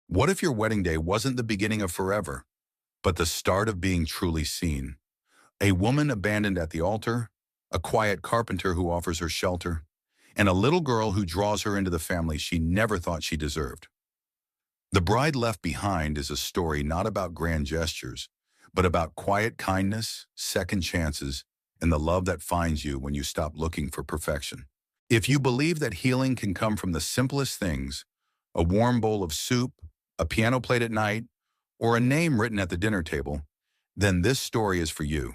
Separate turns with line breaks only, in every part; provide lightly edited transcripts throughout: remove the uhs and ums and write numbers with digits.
What if your wedding day wasn't the beginning of forever, but the start of being truly seen? A woman abandoned at the altar, a quiet carpenter who offers her shelter, and a little girl who draws her into the family she never thought she deserved. The Bride Left Behind is a story not about grand gestures, but about quiet kindness, second chances, and the love that finds you when you stop looking for perfection. If you believe that healing can come from the simplest things, a warm bowl of soup, a piano played at night, or a name written at the dinner table, then this story is for you.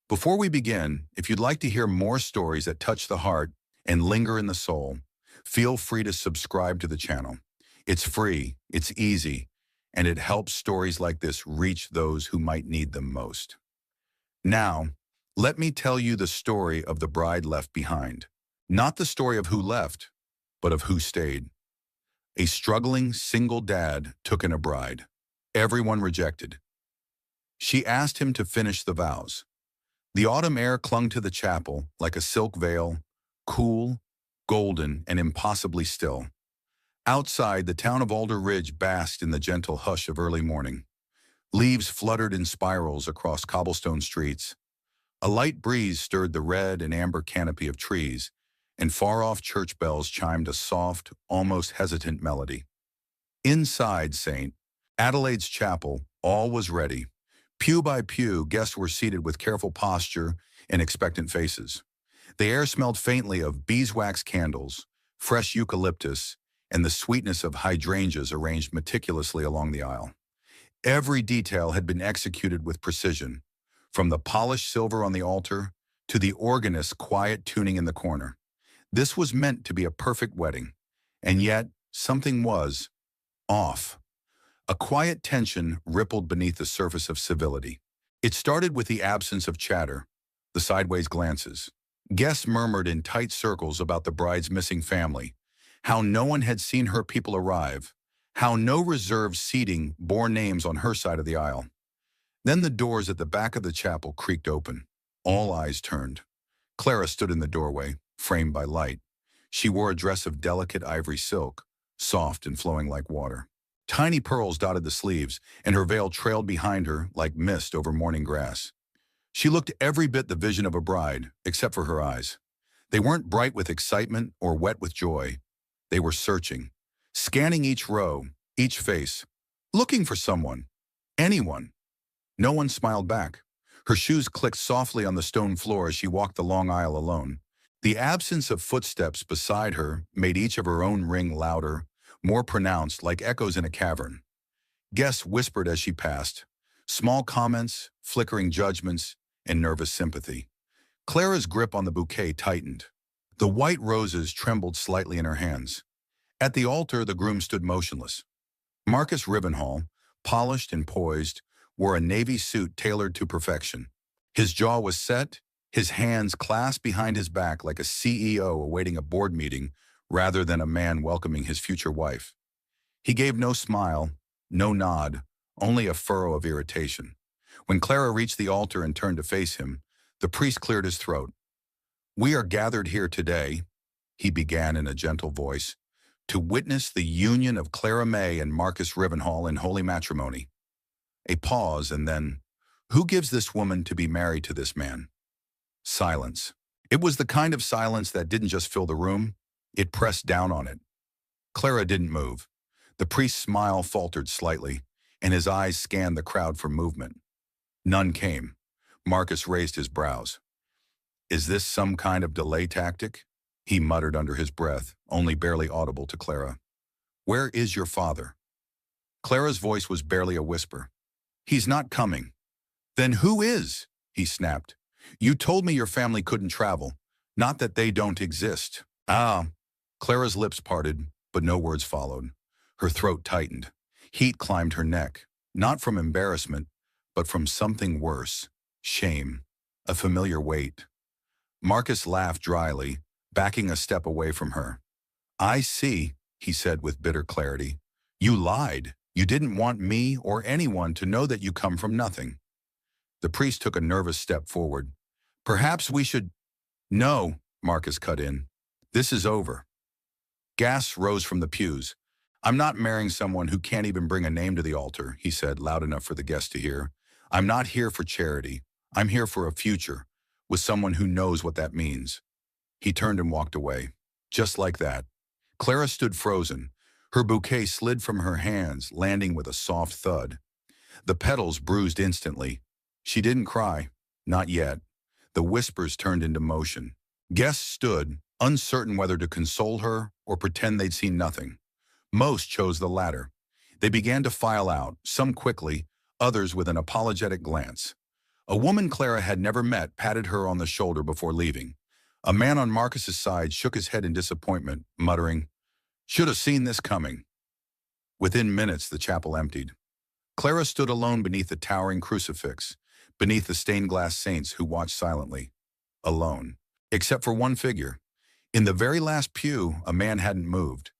Before we begin, if you'd like to hear more stories that touch the heart and linger in the soul, feel free to subscribe to the channel. It's free, it's easy, and it helps stories like this reach those who might need them most. Now, let me tell you the story of the bride left behind. Not the story of who left, but of who stayed. A struggling single dad took in a bride. Everyone rejected. She asked him to finish the vows. The autumn air clung to the chapel like a silk veil, cool, golden, and impossibly still. Outside, the town of Alder Ridge basked in the gentle hush of early morning. Leaves fluttered in spirals across cobblestone streets. A light breeze stirred the red and amber canopy of trees, and far-off church bells chimed a soft, almost hesitant melody. Inside St. Adelaide's chapel, all was ready. Pew by pew, guests were seated with careful posture and expectant faces. The air smelled faintly of beeswax candles, fresh eucalyptus, and the sweetness of hydrangeas arranged meticulously along the aisle. Every detail had been executed with precision, from the polished silver on the altar to the organist's quiet tuning in the corner. This was meant to be a perfect wedding, and yet something was off. A quiet tension rippled beneath the surface of civility. It started with the absence of chatter, the sideways glances. Guests murmured in tight circles about the bride's missing family, how no one had seen her people arrive, how no reserved seating bore names on her side of the aisle. Then the doors at the back of the chapel creaked open. All eyes turned. Clara stood in the doorway, framed by light. She wore a dress of delicate ivory silk, soft and flowing like water. Tiny pearls dotted the sleeves, and her veil trailed behind her like mist over morning grass. She looked every bit the vision of a bride, except for her eyes. They weren't bright with excitement or wet with joy. They were searching, scanning each row, each face, looking for someone, anyone. No one smiled back. Her shoes clicked softly on the stone floor as she walked the long aisle alone. The absence of footsteps beside her made each of her own ring louder, more pronounced, like echoes in a cavern. Guests whispered as she passed, small comments, flickering judgments, and nervous sympathy. Clara's grip on the bouquet tightened. The white roses trembled slightly in her hands. At the altar, the groom stood motionless. Marcus Rivenhall, polished and poised, wore a navy suit tailored to perfection. His jaw was set, his hands clasped behind his back like a CEO awaiting a board meeting rather than a man welcoming his future wife. He gave no smile, no nod, only a furrow of irritation. When Clara reached the altar and turned to face him, the priest cleared his throat. "We are gathered here today," he began in a gentle voice, "to witness the union of Clara May and Marcus Rivenhall in holy matrimony." A pause, and then, "Who gives this woman to be married to this man?" Silence. It was the kind of silence that didn't just fill the room, it pressed down on it. Clara didn't move. The priest's smile faltered slightly, and his eyes scanned the crowd for movement. None came. Marcus raised his brows. "Is this some kind of delay tactic?" he muttered under his breath, only barely audible to Clara. "Where is your father?" Clara's voice was barely a whisper. "He's not coming." "Then who is?" he snapped. "You told me your family couldn't travel, not that they don't exist." "Ah." Clara's lips parted, but no words followed. Her throat tightened. Heat climbed her neck, not from embarrassment, but from something worse, shame, a familiar weight. Marcus laughed dryly, backing a step away from her. "I see," he said with bitter clarity. "You lied. You didn't want me or anyone to know that you come from nothing." The priest took a nervous step forward. "Perhaps we should—" "No," Marcus cut in. "This is over." Gasps rose from the pews. I'm not marrying someone who can't even bring a name to the altar, he said, loud enough for the guest to hear. I'm not here for charity. I'm here for a future, with someone who knows what that means. He turned and walked away. Just like that. Clara stood frozen. Her bouquet slid from her hands, landing with a soft thud. The petals bruised instantly. She didn't cry. Not yet. The whispers turned into motion. Guests stood, uncertain whether to console her or pretend they'd seen nothing. Most chose the latter. They began to file out, some quickly, others with an apologetic glance. A woman Clara had never met patted her on the shoulder before leaving. A man on Marcus's side shook his head in disappointment, muttering, "Should have seen this coming." Within minutes, the chapel emptied. Clara stood alone beneath the towering crucifix, beneath the stained glass saints who watched silently. Alone. Except for one figure. In the very last pew, a man hadn't moved.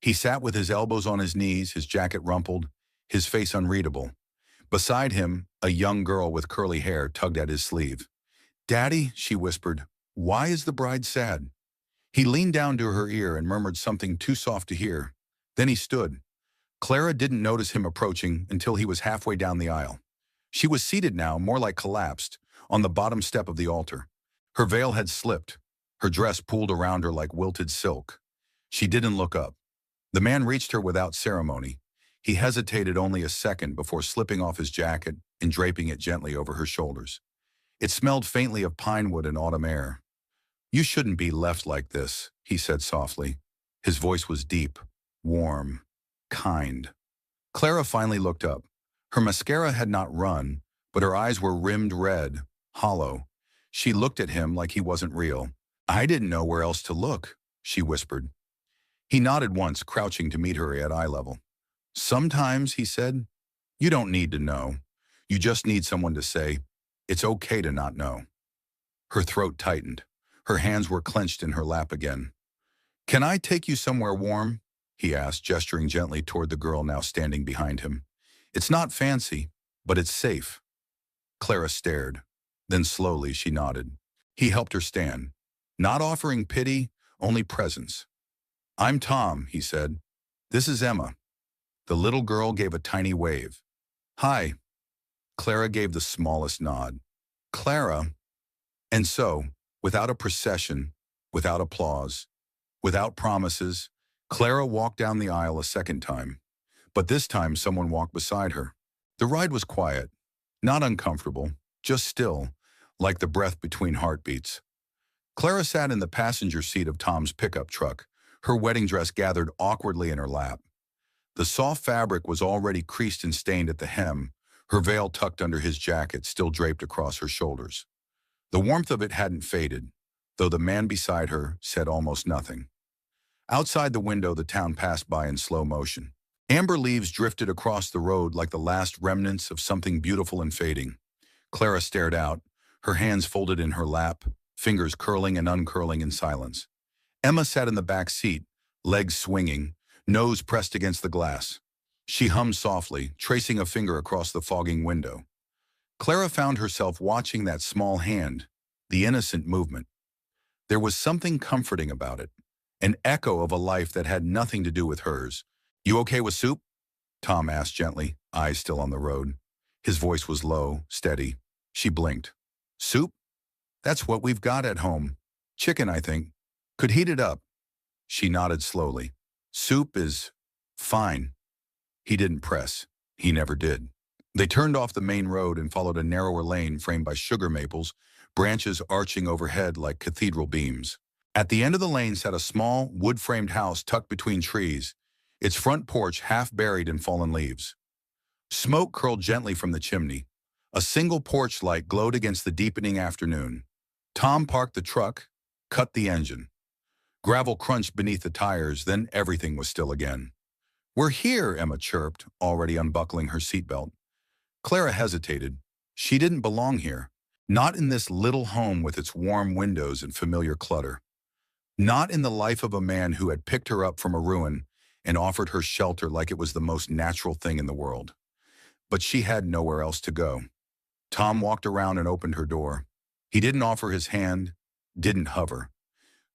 He sat with his elbows on his knees, his jacket rumpled, his face unreadable. Beside him, a young girl with curly hair tugged at his sleeve. "Daddy," she whispered, "why is the bride sad?" He leaned down to her ear and murmured something too soft to hear. Then he stood. Clara didn't notice him approaching until he was halfway down the aisle. She was seated now, more like collapsed, on the bottom step of the altar. Her veil had slipped, her dress pooled around her like wilted silk. She didn't look up. The man reached her without ceremony. He hesitated only a second before slipping off his jacket and draping it gently over her shoulders. It smelled faintly of pine wood and autumn air. "You shouldn't be left like this," he said softly. His voice was deep, warm, kind. Clara finally looked up. Her mascara had not run, but her eyes were rimmed red, hollow. She looked at him like he wasn't real. "I didn't know where else to look," she whispered. He nodded once, crouching to meet her at eye level. "Sometimes," he said, "you don't need to know. You just need someone to say, it's okay to not know." Her throat tightened. Her hands were clenched in her lap again. "Can I take you somewhere warm?" he asked, gesturing gently toward the girl now standing behind him. "It's not fancy, but it's safe." Clara stared. Then slowly she nodded. He helped her stand, not offering pity, only presence. "I'm Tom," he said. "This is Emma." The little girl gave a tiny wave. "Hi." Clara gave the smallest nod. "Clara." And so, without a procession, without applause, without promises, Clara walked down the aisle a second time. But this time someone walked beside her. The ride was quiet, not uncomfortable, just still, like the breath between heartbeats. Clara sat in the passenger seat of Tom's pickup truck, her wedding dress gathered awkwardly in her lap. The soft fabric was already creased and stained at the hem, her veil tucked under his jacket still draped across her shoulders. The warmth of it hadn't faded, though the man beside her said almost nothing. Outside the window, the town passed by in slow motion. Amber leaves drifted across the road like the last remnants of something beautiful and fading. Clara stared out, her hands folded in her lap, fingers curling and uncurling in silence. Emma sat in the back seat, legs swinging, nose pressed against the glass. She hummed softly, tracing a finger across the fogging window. Clara found herself watching that small hand, the innocent movement. There was something comforting about it, an echo of a life that had nothing to do with hers. "You okay with soup?" Tom asked gently, eyes still on the road. His voice was low, steady. She blinked. "Soup? That's what we've got at home. Chicken, I think. Could heat it up." She nodded slowly. "Soup is fine." He didn't press. He never did. They turned off the main road and followed a narrower lane framed by sugar maples, branches arching overhead like cathedral beams. At the end of the lane sat a small, wood-framed house tucked between trees, its front porch half buried in fallen leaves. Smoke curled gently from the chimney. A single porch light glowed against the deepening afternoon. Tom parked the truck, cut the engine. Gravel crunched beneath the tires, then everything was still again. "We're here," Emma chirped, already unbuckling her seatbelt. Clara hesitated. She didn't belong here. Not in this little home with its warm windows and familiar clutter. Not in the life of a man who had picked her up from a ruin and offered her shelter like it was the most natural thing in the world. But she had nowhere else to go. Tom walked around and opened her door. He didn't offer his hand, didn't hover.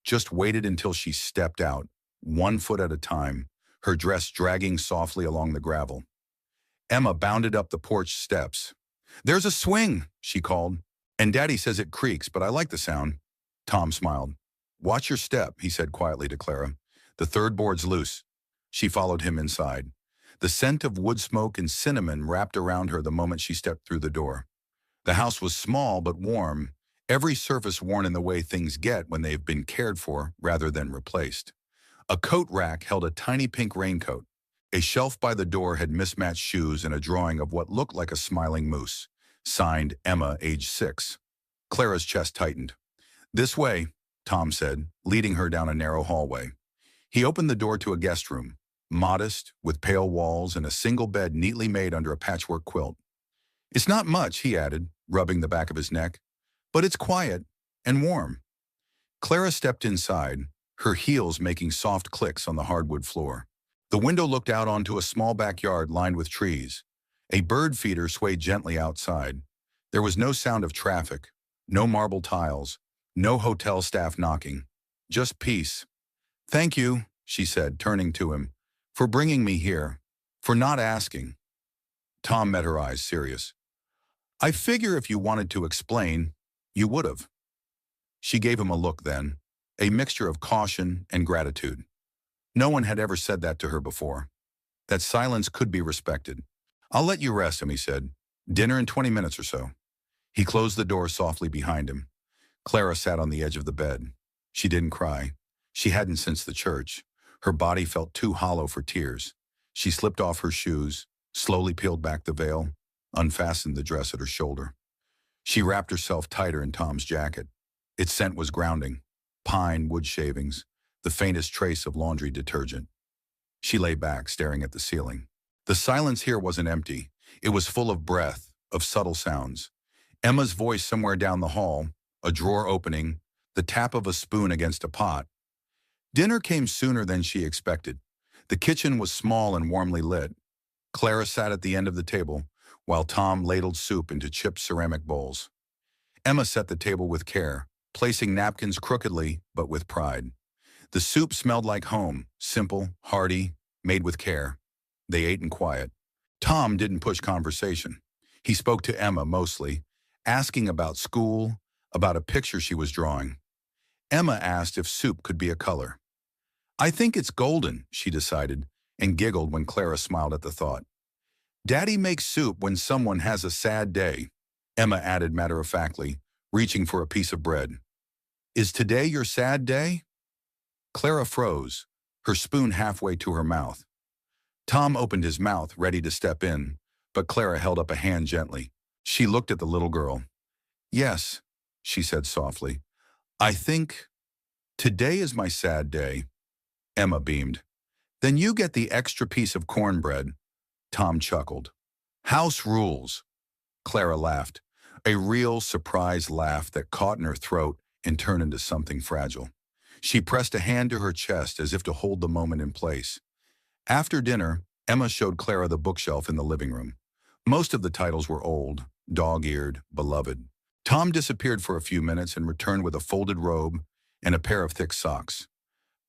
Just waited until she stepped out, one foot at a time, her dress dragging softly along the gravel. Emma bounded up the porch steps. "There's a swing," she called. "And Daddy says it creaks, but I like the sound." Tom smiled. "Watch your step," he said quietly to Clara. "The third board's loose." She followed him inside. The scent of wood smoke and cinnamon wrapped around her the moment she stepped through the door. The house was small but warm, every surface worn in the way things get when they've been cared for rather than replaced. A coat rack held a tiny pink raincoat. A shelf by the door had mismatched shoes and a drawing of what looked like a smiling moose. Signed, Emma, age 6. Clara's chest tightened. "This way," Tom said, leading her down a narrow hallway. He opened the door to a guest room, modest, with pale walls and a single bed neatly made under a patchwork quilt. "It's not much," he added, rubbing the back of his neck, "but it's quiet and warm." Clara stepped inside, her heels making soft clicks on the hardwood floor. The window looked out onto a small backyard lined with trees. A bird feeder swayed gently outside. There was no sound of traffic, no marble tiles, no hotel staff knocking. Just peace. "Thank you," she said, turning to him, "for bringing me here, for not asking." Tom met her eyes, serious. "I figure if you wanted to explain, you would have." She gave him a look then, a mixture of caution and gratitude. No one had ever said that to her before. That silence could be respected. "I'll let you rest," he said. "Dinner in 20 minutes or so." He closed the door softly behind him. Clara sat on the edge of the bed. She didn't cry. She hadn't since the church. Her body felt too hollow for tears. She slipped off her shoes, slowly peeled back the veil, unfastened the dress at her shoulder. She wrapped herself tighter in Tom's jacket. Its scent was grounding. Pine, wood shavings, the faintest trace of laundry detergent. She lay back, staring at the ceiling. The silence here wasn't empty. It was full of breath, of subtle sounds. Emma's voice somewhere down the hall, a drawer opening, the tap of a spoon against a pot. Dinner came sooner than she expected. The kitchen was small and warmly lit. Clara sat at the end of the table, while Tom ladled soup into chipped ceramic bowls. Emma set the table with care, placing napkins crookedly, but with pride. The soup smelled like home, simple, hearty, made with care. They ate in quiet. Tom didn't push conversation. He spoke to Emma mostly, asking about school, about a picture she was drawing. Emma asked if soup could be a color. "I think it's golden," she decided, and giggled when Clara smiled at the thought. "Daddy makes soup when someone has a sad day," Emma added matter-of-factly, reaching for a piece of bread. "Is today your sad day?" Clara froze, her spoon halfway to her mouth. Tom opened his mouth, ready to step in, but Clara held up a hand gently. She looked at the little girl. "Yes," she said softly. "I think today is my sad day." Emma beamed. "Then you get the extra piece of cornbread." Tom chuckled. "House rules." Clara laughed, a real surprise laugh that caught in her throat and turned into something fragile. She pressed a hand to her chest as if to hold the moment in place. After dinner, Emma showed Clara the bookshelf in the living room. Most of the titles were old, dog-eared, beloved. Tom disappeared for a few minutes and returned with a folded robe and a pair of thick socks.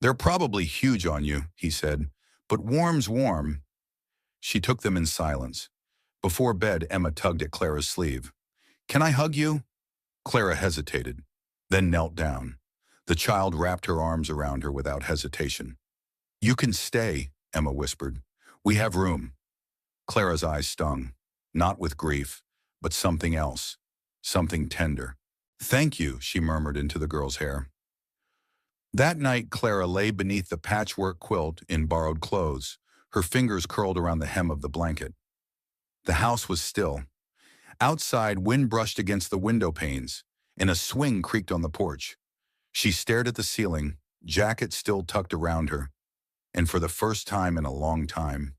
"They're probably huge on you," he said, "but warm's warm." She took them in silence. Before bed, Emma tugged at Clara's sleeve. "Can I hug you?" Clara hesitated, then knelt down. The child wrapped her arms around her without hesitation. "You can stay," Emma whispered. "We have room." Clara's eyes stung, not with grief, but something else, something tender. "Thank you," she murmured into the girl's hair. That night, Clara lay beneath the patchwork quilt in borrowed clothes, her fingers curled around the hem of the blanket. The house was still. Outside, wind brushed against the window panes, and a swing creaked on the porch. She stared at the ceiling, jacket still tucked around her, and for the first time in a long time,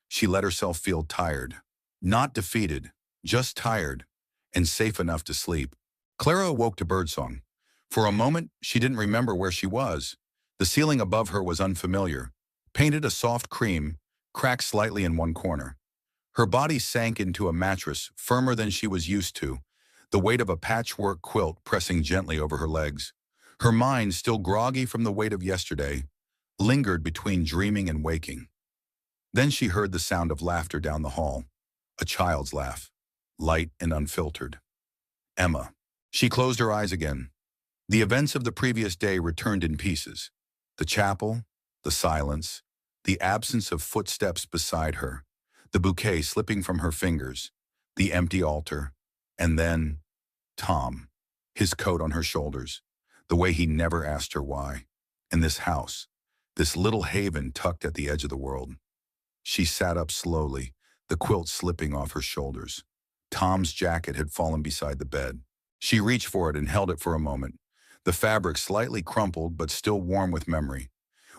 she let herself feel tired. Not defeated, just tired, and safe enough to sleep. Clara awoke to birdsong. For a moment, she didn't remember where she was. The ceiling above her was unfamiliar, painted a soft cream, cracked slightly in one corner. Her body sank into a mattress firmer than she was used to, the weight of a patchwork quilt pressing gently over her legs. Her mind, still groggy from the weight of yesterday, lingered between dreaming and waking. Then she heard the sound of laughter down the hall, a child's laugh, light and unfiltered. Emma. She closed her eyes again. The events of the previous day returned in pieces. The chapel, the silence, the absence of footsteps beside her, the bouquet slipping from her fingers, the empty altar, and then Tom, his coat on her shoulders, the way he never asked her why, and this house, this little haven tucked at the edge of the world. She sat up slowly, the quilt slipping off her shoulders. Tom's jacket had fallen beside the bed. She reached for it and held it for a moment, the fabric slightly crumpled but still warm with memory.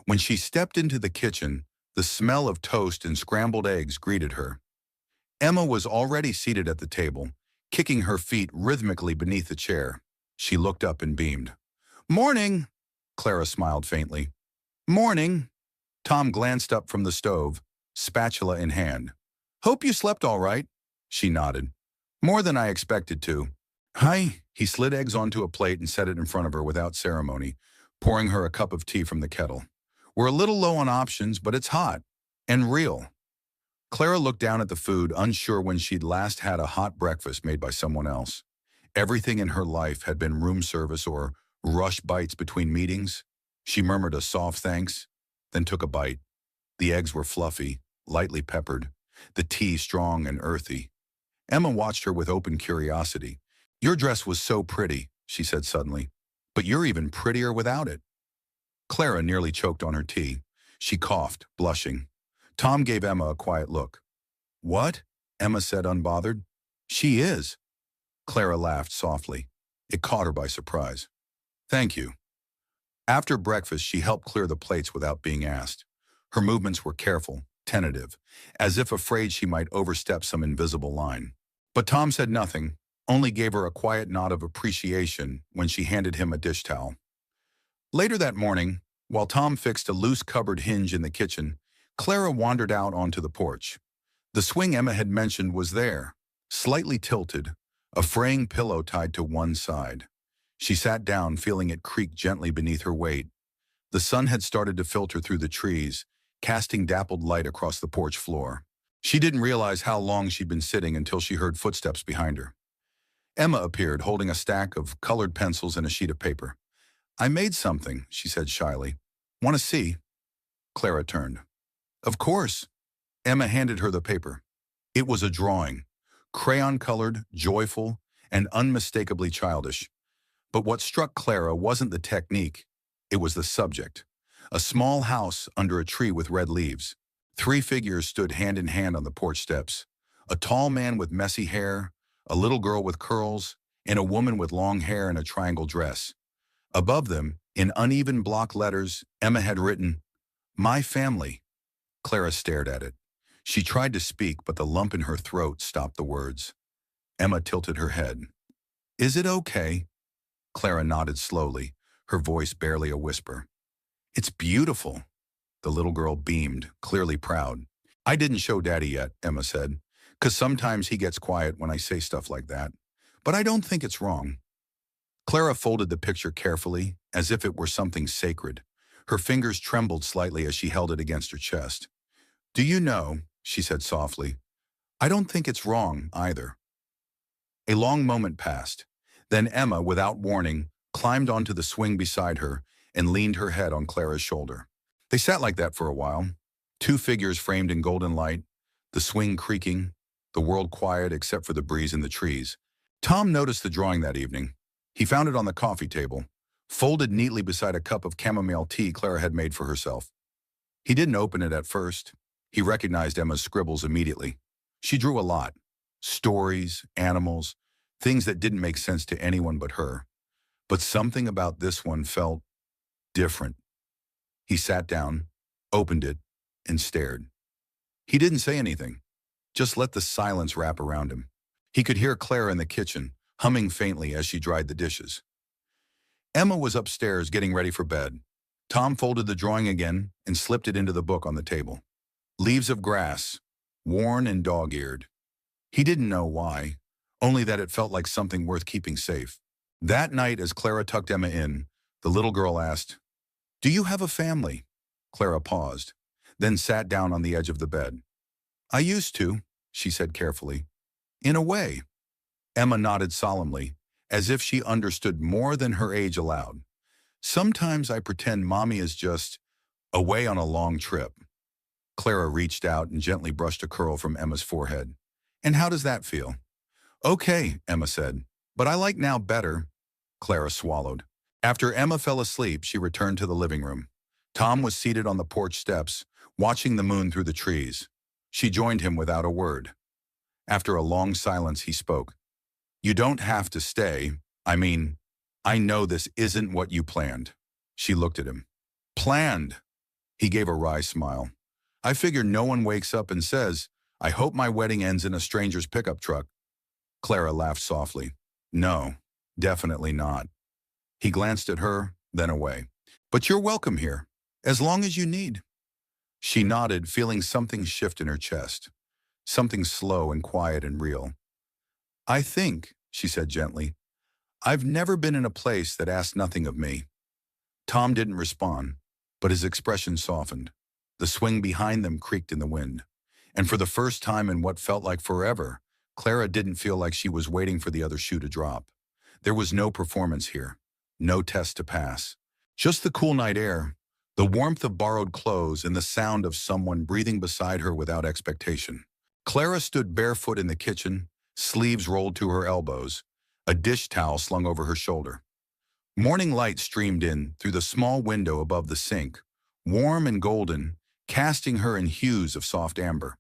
When she stepped into the kitchen, the smell of toast and scrambled eggs greeted her. Emma was already seated at the table, kicking her feet rhythmically beneath the chair. She looked up and beamed. "Morning!" Clara smiled faintly. "Morning!" Tom glanced up from the stove, spatula in hand. "Hope you slept all right." She nodded. "More than I expected to." "Hi." He slid eggs onto a plate and set it in front of her without ceremony, pouring her a cup of tea from the kettle. "We're a little low on options, but it's hot. And real." Clara looked down at the food, unsure when she'd last had a hot breakfast made by someone else. Everything in her life had been room service or rush bites between meetings. She murmured a soft thanks, then took a bite. The eggs were fluffy, lightly peppered, the tea strong and earthy. Emma watched her with open curiosity. "Your dress was so pretty," she said suddenly, "but you're even prettier without it." Clara nearly choked on her tea. She coughed, blushing. Tom gave Emma a quiet look. "What?" Emma said, unbothered. "She is." Clara laughed softly. It caught her by surprise. "Thank you." After breakfast, she helped clear the plates without being asked. Her movements were careful, tentative, as if afraid she might overstep some invisible line. But Tom said nothing, only gave her a quiet nod of appreciation when she handed him a dish towel. Later that morning, while Tom fixed a loose cupboard hinge in the kitchen, Clara wandered out onto the porch. The swing Emma had mentioned was there, slightly tilted, a fraying pillow tied to one side. She sat down, feeling it creak gently beneath her weight. The sun had started to filter through the trees, casting dappled light across the porch floor. She didn't realize how long she'd been sitting until she heard footsteps behind her. Emma appeared, holding a stack of colored pencils and a sheet of paper. "I made something," she said shyly. "Want to see?" Clara turned. "Of course." Emma handed her the paper. It was a drawing, crayon-colored, joyful, and unmistakably childish. But what struck Clara wasn't the technique, it was the subject. A small house under a tree with red leaves. 3 figures stood hand in hand on the porch steps. A tall man with messy hair, a little girl with curls, and a woman with long hair in a triangle dress. Above them, in uneven block letters, Emma had written, "My family." Clara stared at it. She tried to speak, but the lump in her throat stopped the words. Emma tilted her head. "Is it okay?" Clara nodded slowly, her voice barely a whisper. "It's beautiful." The little girl beamed, clearly proud. "I didn't show Daddy yet," Emma said, "'cause sometimes he gets quiet when I say stuff like that. But I don't think it's wrong." Clara folded the picture carefully, as if it were something sacred. Her fingers trembled slightly as she held it against her chest. "Do you know," she said softly, "I don't think it's wrong, either." A long moment passed. Then Emma, without warning, climbed onto the swing beside her and leaned her head on Clara's shoulder. They sat like that for a while, 2 figures framed in golden light, the swing creaking, the world quiet except for the breeze in the trees. Tom noticed the drawing that evening. He found it on the coffee table, folded neatly beside a cup of chamomile tea Clara had made for herself. He didn't open it at first. He recognized Emma's scribbles immediately. She drew a lot. Stories, animals, things that didn't make sense to anyone but her. But something about this one felt different. He sat down, opened it, and stared. He didn't say anything, just let the silence wrap around him. He could hear Clara in the kitchen, humming faintly as she dried the dishes. Emma was upstairs getting ready for bed. Tom folded the drawing again and slipped it into the book on the table. Leaves of grass, worn and dog-eared. He didn't know why, only that it felt like something worth keeping safe. That night, as Clara tucked Emma in, the little girl asked, "Do you have a family?" Clara paused, then sat down on the edge of the bed. I used to, she said carefully. In a way. Emma nodded solemnly, as if she understood more than her age allowed. Sometimes I pretend Mommy is just away on a long trip. Clara reached out and gently brushed a curl from Emma's forehead. And how does that feel? Okay, Emma said, but I like now better. Clara swallowed. After Emma fell asleep, she returned to the living room. Tom was seated on the porch steps, watching the moon through the trees. She joined him without a word. After a long silence, he spoke. You don't have to stay. I know this isn't what you planned. She looked at him. Planned? He gave a wry smile. I figure no one wakes up and says, I hope my wedding ends in a stranger's pickup truck. Clara laughed softly. No, definitely not. He glanced at her, then away. But you're welcome here, as long as you need. She nodded, feeling something shift in her chest. Something slow and quiet and real. I think, she said gently, I've never been in a place that asked nothing of me. Tom didn't respond, but his expression softened. The swing behind them creaked in the wind. And for the first time in what felt like forever, Clara didn't feel like she was waiting for the other shoe to drop. There was no performance here, no test to pass. Just the cool night air, the warmth of borrowed clothes, and the sound of someone breathing beside her without expectation. Clara stood barefoot in the kitchen, sleeves rolled to her elbows, a dish towel slung over her shoulder. Morning light streamed in through the small window above the sink, warm and golden, casting her in hues of soft amber.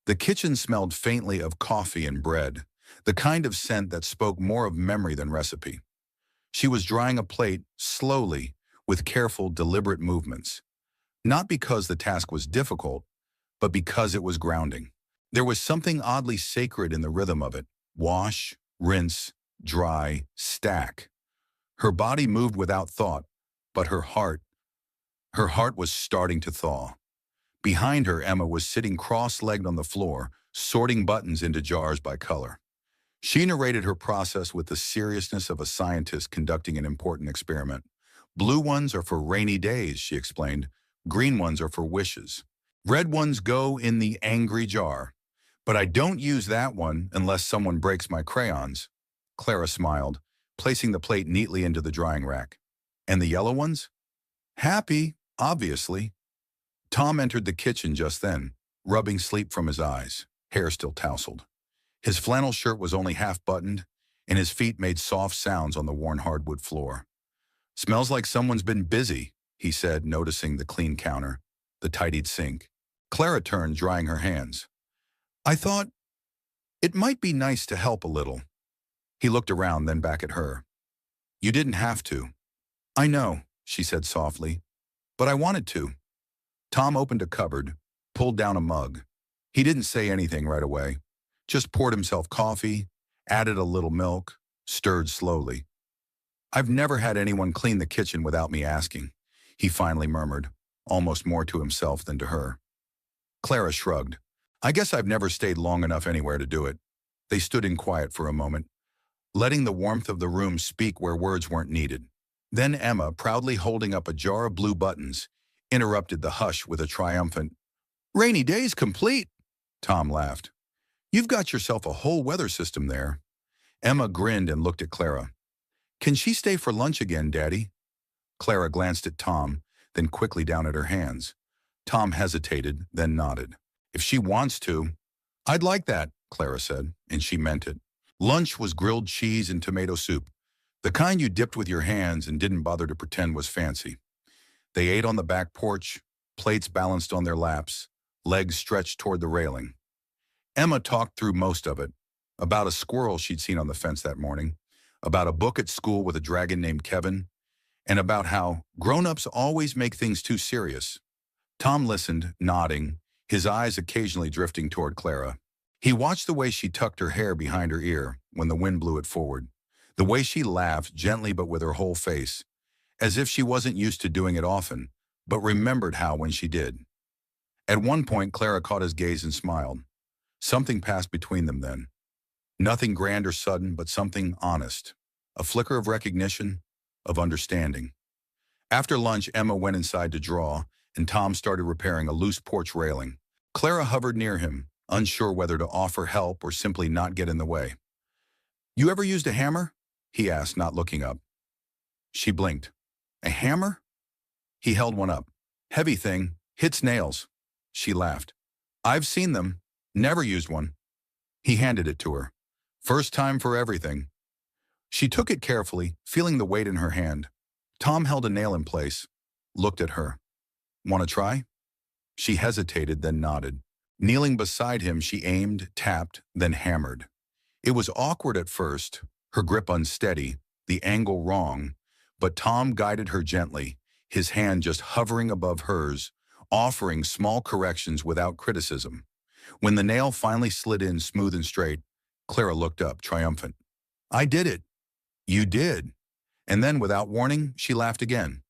The kitchen smelled faintly of coffee and bread, the kind of scent that spoke more of memory than recipe. She was drying a plate, slowly, with careful, deliberate movements. Not because the task was difficult, but because it was grounding. There was something oddly sacred in the rhythm of it. Wash, rinse, dry, stack. Her body moved without thought, but her heart was starting to thaw. Behind her, Emma was sitting cross-legged on the floor, sorting buttons into jars by color. She narrated her process with the seriousness of a scientist conducting an important experiment. Blue ones are for rainy days, she explained. Green ones are for wishes. Red ones go in the angry jar. But I don't use that one unless someone breaks my crayons. Clara smiled, placing the plate neatly into the drying rack. And the yellow ones? Happy, obviously. Tom entered the kitchen just then, rubbing sleep from his eyes, hair still tousled. His flannel shirt was only half buttoned, and his feet made soft sounds on the worn hardwood floor. Smells like someone's been busy, he said, noticing the clean counter, the tidied sink. Clara turned, drying her hands. I thought it might be nice to help a little. He looked around, then back at her. You didn't have to. I know, she said softly, but I wanted to. Tom opened a cupboard, pulled down a mug. He didn't say anything right away, just poured himself coffee, added a little milk, stirred slowly. I've never had anyone clean the kitchen without me asking, he finally murmured, almost more to himself than to her. Clara shrugged. I guess I've never stayed long enough anywhere to do it. They stood in quiet for a moment, letting the warmth of the room speak where words weren't needed. Then Emma, proudly holding up a jar of blue buttons, interrupted the hush with a triumphant, Rainy days complete. Tom laughed. You've got yourself a whole weather system there. Emma grinned and looked at Clara. Can she stay for lunch again, Daddy? Clara glanced at Tom, then quickly down at her hands. Tom hesitated, then nodded. If she wants to. I'd like that, Clara said, and she meant it. Lunch was grilled cheese and tomato soup, the kind you dipped with your hands and didn't bother to pretend was fancy. They ate on the back porch, plates balanced on their laps, legs stretched toward the railing. Emma talked through most of it, about a squirrel she'd seen on the fence that morning, about a book at school with a dragon named Kevin, and about how grown-ups always make things too serious. Tom listened, nodding, his eyes occasionally drifting toward Clara. He watched the way she tucked her hair behind her ear when the wind blew it forward, the way she laughed gently but with her whole face, as if she wasn't used to doing it often, but remembered how when she did. At one point, Clara caught his gaze and smiled. Something passed between them then. Nothing grand or sudden, but something honest. A flicker of recognition, of understanding. After lunch, Emma went inside to draw, and Tom started repairing a loose porch railing. Clara hovered near him, unsure whether to offer help or simply not get in the way. "You ever used a hammer?" he asked, not looking up. She blinked. "A hammer?" He held one up. "Heavy thing, hits nails." She laughed. "I've seen them. Never used one." He handed it to her. "First time for everything." She took it carefully, feeling the weight in her hand. Tom held a nail in place, looked at her. "Want to try?" She hesitated, then nodded. Kneeling beside him, she aimed, tapped, then hammered. It was awkward at first, her grip unsteady, the angle wrong, but Tom guided her gently, his hand just hovering above hers, offering small corrections without criticism. When the nail finally slid in smooth and straight, Clara looked up, triumphant. "I did it." "You did." And then, without warning, she laughed again.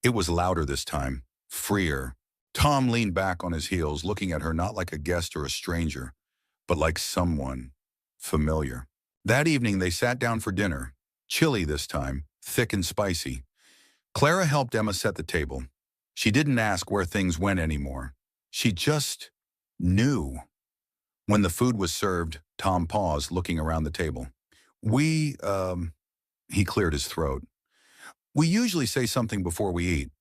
It was louder this time, freer. Tom leaned back on his heels, looking at her not like a guest or a stranger, but like someone familiar. That evening, they sat down for dinner, chilly this time, thick and spicy. Clara helped Emma set the table. She didn't ask where things went anymore. She just knew. When the food was served, Tom paused, looking around the table. He cleared his throat. "We usually say something before we eat."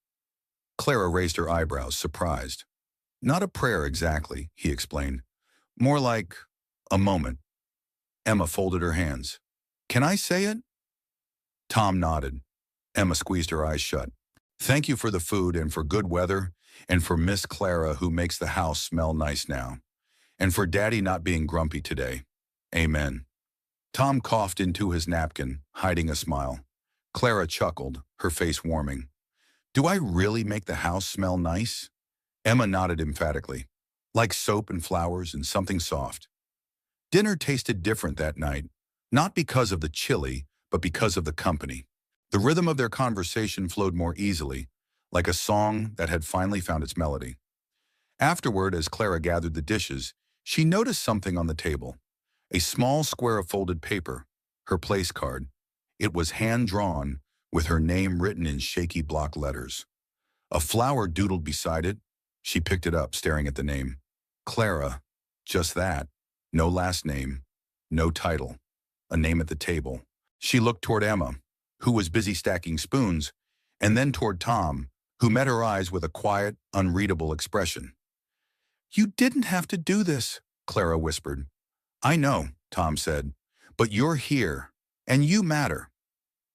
Clara raised her eyebrows, surprised. "Not a prayer exactly," he explained. "More like a moment." Emma folded her hands. "Can I say it?" Tom nodded. Emma squeezed her eyes shut. "Thank you for the food and for good weather, and for Miss Clara who makes the house smell nice now, and for Daddy not being grumpy today. Amen." Tom coughed into his napkin, hiding a smile. Clara chuckled, her face warming. "Do I really make the house smell nice?" Emma nodded emphatically. "Like soap and flowers and something soft." Dinner tasted different that night, not because of the chili, but because of the company. The rhythm of their conversation flowed more easily, like a song that had finally found its melody. Afterward, as Clara gathered the dishes, she noticed something on the table. A small square of folded paper, her place card. It was hand-drawn, with her name written in shaky block letters. A flower doodled beside it. She picked it up, staring at the name. Clara. Just that. No last name. No title. A name at the table. She looked toward Emma, who was busy stacking spoons, and then toward Tom, who met her eyes with a quiet, unreadable expression. "You didn't have to do this," Clara whispered. "I know," Tom said, "but you're here, and you matter."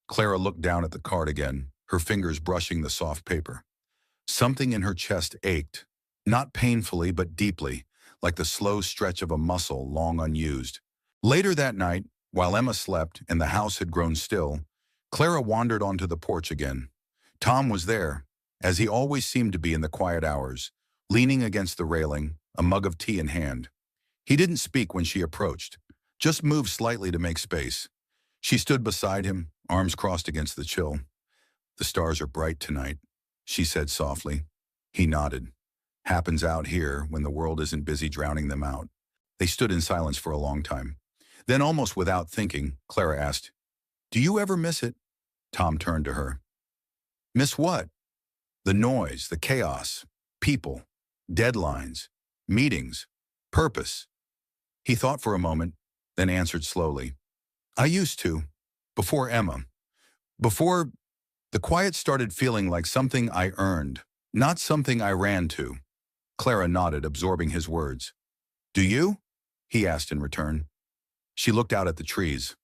Clara looked down at the card again, her fingers brushing the soft paper. Something in her chest ached, not painfully but deeply, like the slow stretch of a muscle long unused. Later that night, while Emma slept and the house had grown still, Clara wandered onto the porch again. Tom was there, as he always seemed to be in the quiet hours, leaning against the railing, a mug of tea in hand. He didn't speak when she approached, just moved slightly to make space. She stood beside him, arms crossed against the chill. "The stars are bright tonight," she said softly. He nodded. "Happens out here when the world isn't busy drowning them out." They stood in silence for a long time. Then, almost without thinking, Clara asked, "Do you ever miss it?" Tom turned to her. "Miss what?" "The noise, the chaos, people, deadlines, meetings, purpose." He thought for a moment, then answered slowly. "I used to, before Emma. Before the quiet started feeling like something I earned, not something I ran to." Clara nodded, absorbing his words. "Do you?" he asked in return. She looked out at the trees.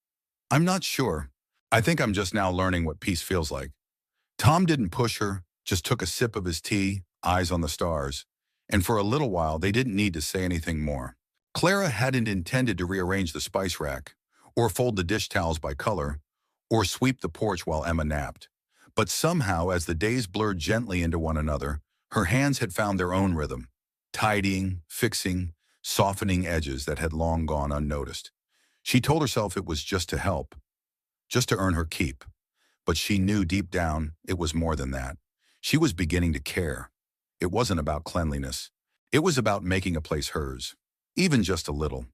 "I'm not sure. I think I'm just now learning what peace feels like." Tom didn't push her, just took a sip of his tea, eyes on the stars. And for a little while, they didn't need to say anything more. Clara hadn't intended to rearrange the spice rack, or fold the dish towels by color, or sweep the porch while Emma napped. But somehow, as the days blurred gently into one another, her hands had found their own rhythm, tidying, fixing, softening edges that had long gone unnoticed. She told herself it was just to help, just to earn her keep. But she knew deep down it was more than that. She was beginning to care. It wasn't about cleanliness. It was about making a place hers, even just a little.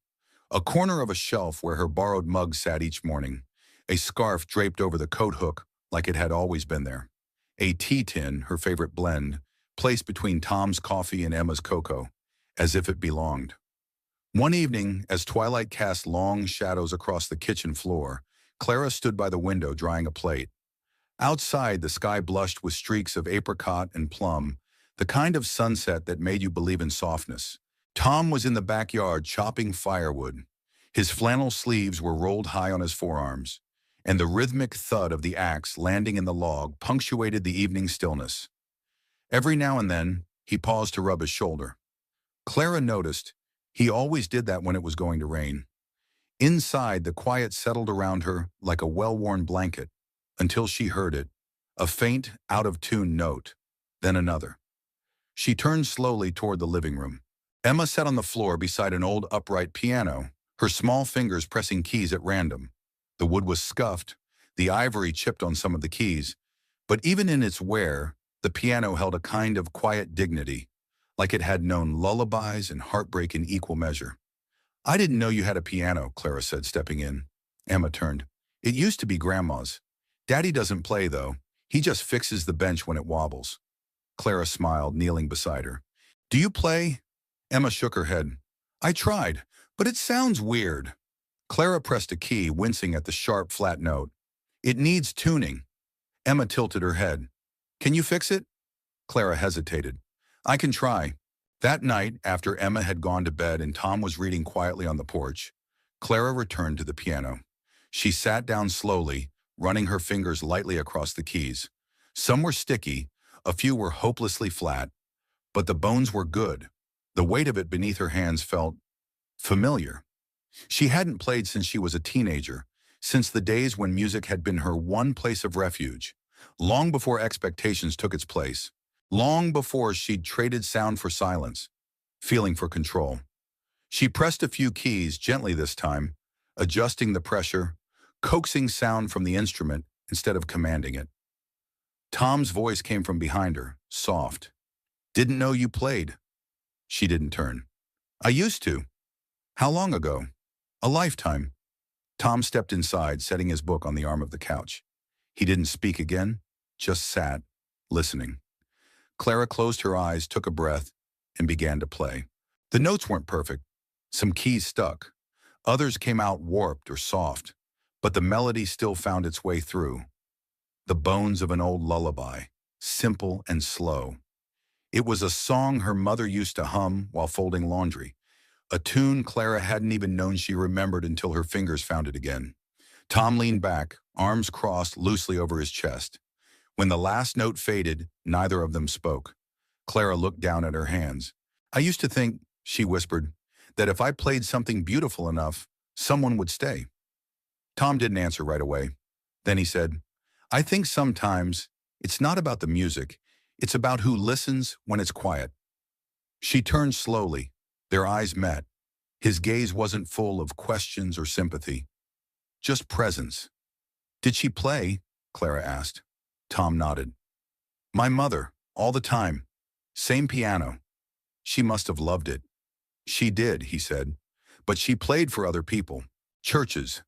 A corner of a shelf where her borrowed mug sat each morning, a scarf draped over the coat hook like it had always been there, a tea tin, her favorite blend, placed between Tom's coffee and Emma's cocoa, as if it belonged. One evening, as twilight cast long shadows across the kitchen floor, Clara stood by the window drying a plate. Outside, the sky blushed with streaks of apricot and plum, the kind of sunset that made you believe in softness. Tom was in the backyard chopping firewood. His flannel sleeves were rolled high on his forearms, and the rhythmic thud of the axe landing in the log punctuated the evening stillness. Every now and then, he paused to rub his shoulder. Clara noticed he always did that when it was going to rain. Inside, the quiet settled around her like a well-worn blanket, until she heard it, a faint, out-of-tune note, then another. She turned slowly toward the living room. Emma sat on the floor beside an old upright piano, her small fingers pressing keys at random. The wood was scuffed, the ivory chipped on some of the keys, but even in its wear, the piano held a kind of quiet dignity, like it had known lullabies and heartbreak in equal measure. "I didn't know you had a piano," Clara said, stepping in. Emma turned. "It used to be Grandma's. Daddy doesn't play, though. He just fixes the bench when it wobbles." Clara smiled, kneeling beside her. "Do you play?" Emma shook her head. "I tried, but it sounds weird." Clara pressed a key, wincing at the sharp, flat note. "It needs tuning." Emma tilted her head. "Can you fix it?" Clara hesitated. "I can try." That night, after Emma had gone to bed and Tom was reading quietly on the porch, Clara returned to the piano. She sat down slowly, running her fingers lightly across the keys. Some were sticky, a few were hopelessly flat, but the bones were good. The weight of it beneath her hands felt familiar. She hadn't played since she was a teenager, since the days when music had been her one place of refuge, long before expectations took its place, long before she'd traded sound for silence, feeling for control. She pressed a few keys, gently this time, adjusting the pressure, coaxing sound from the instrument instead of commanding it. Tom's voice came from behind her, soft. "Didn't know you played." She didn't turn. "I used to." "How long ago?" "A lifetime." Tom stepped inside, setting his book on the arm of the couch. He didn't speak again, just sat, listening. Clara closed her eyes, took a breath, and began to play. The notes weren't perfect. Some keys stuck. Others came out warped or soft, but the melody still found its way through. The bones of an old lullaby, simple and slow. It was a song her mother used to hum while folding laundry, a tune Clara hadn't even known she remembered until her fingers found it again. Tom leaned back, arms crossed loosely over his chest. When the last note faded, neither of them spoke. Clara looked down at her hands. "I used to think," she whispered, "that if I played something beautiful enough, someone would stay." Tom didn't answer right away. Then he said, "I think sometimes it's not about the music, it's about who listens when it's quiet." She turned slowly. Their eyes met. His gaze wasn't full of questions or sympathy, just presence. "Did she play?" Clara asked. Tom nodded. "My mother, all the time. Same piano. She must have loved it." "She did," he said. "But she played for other people. Churches.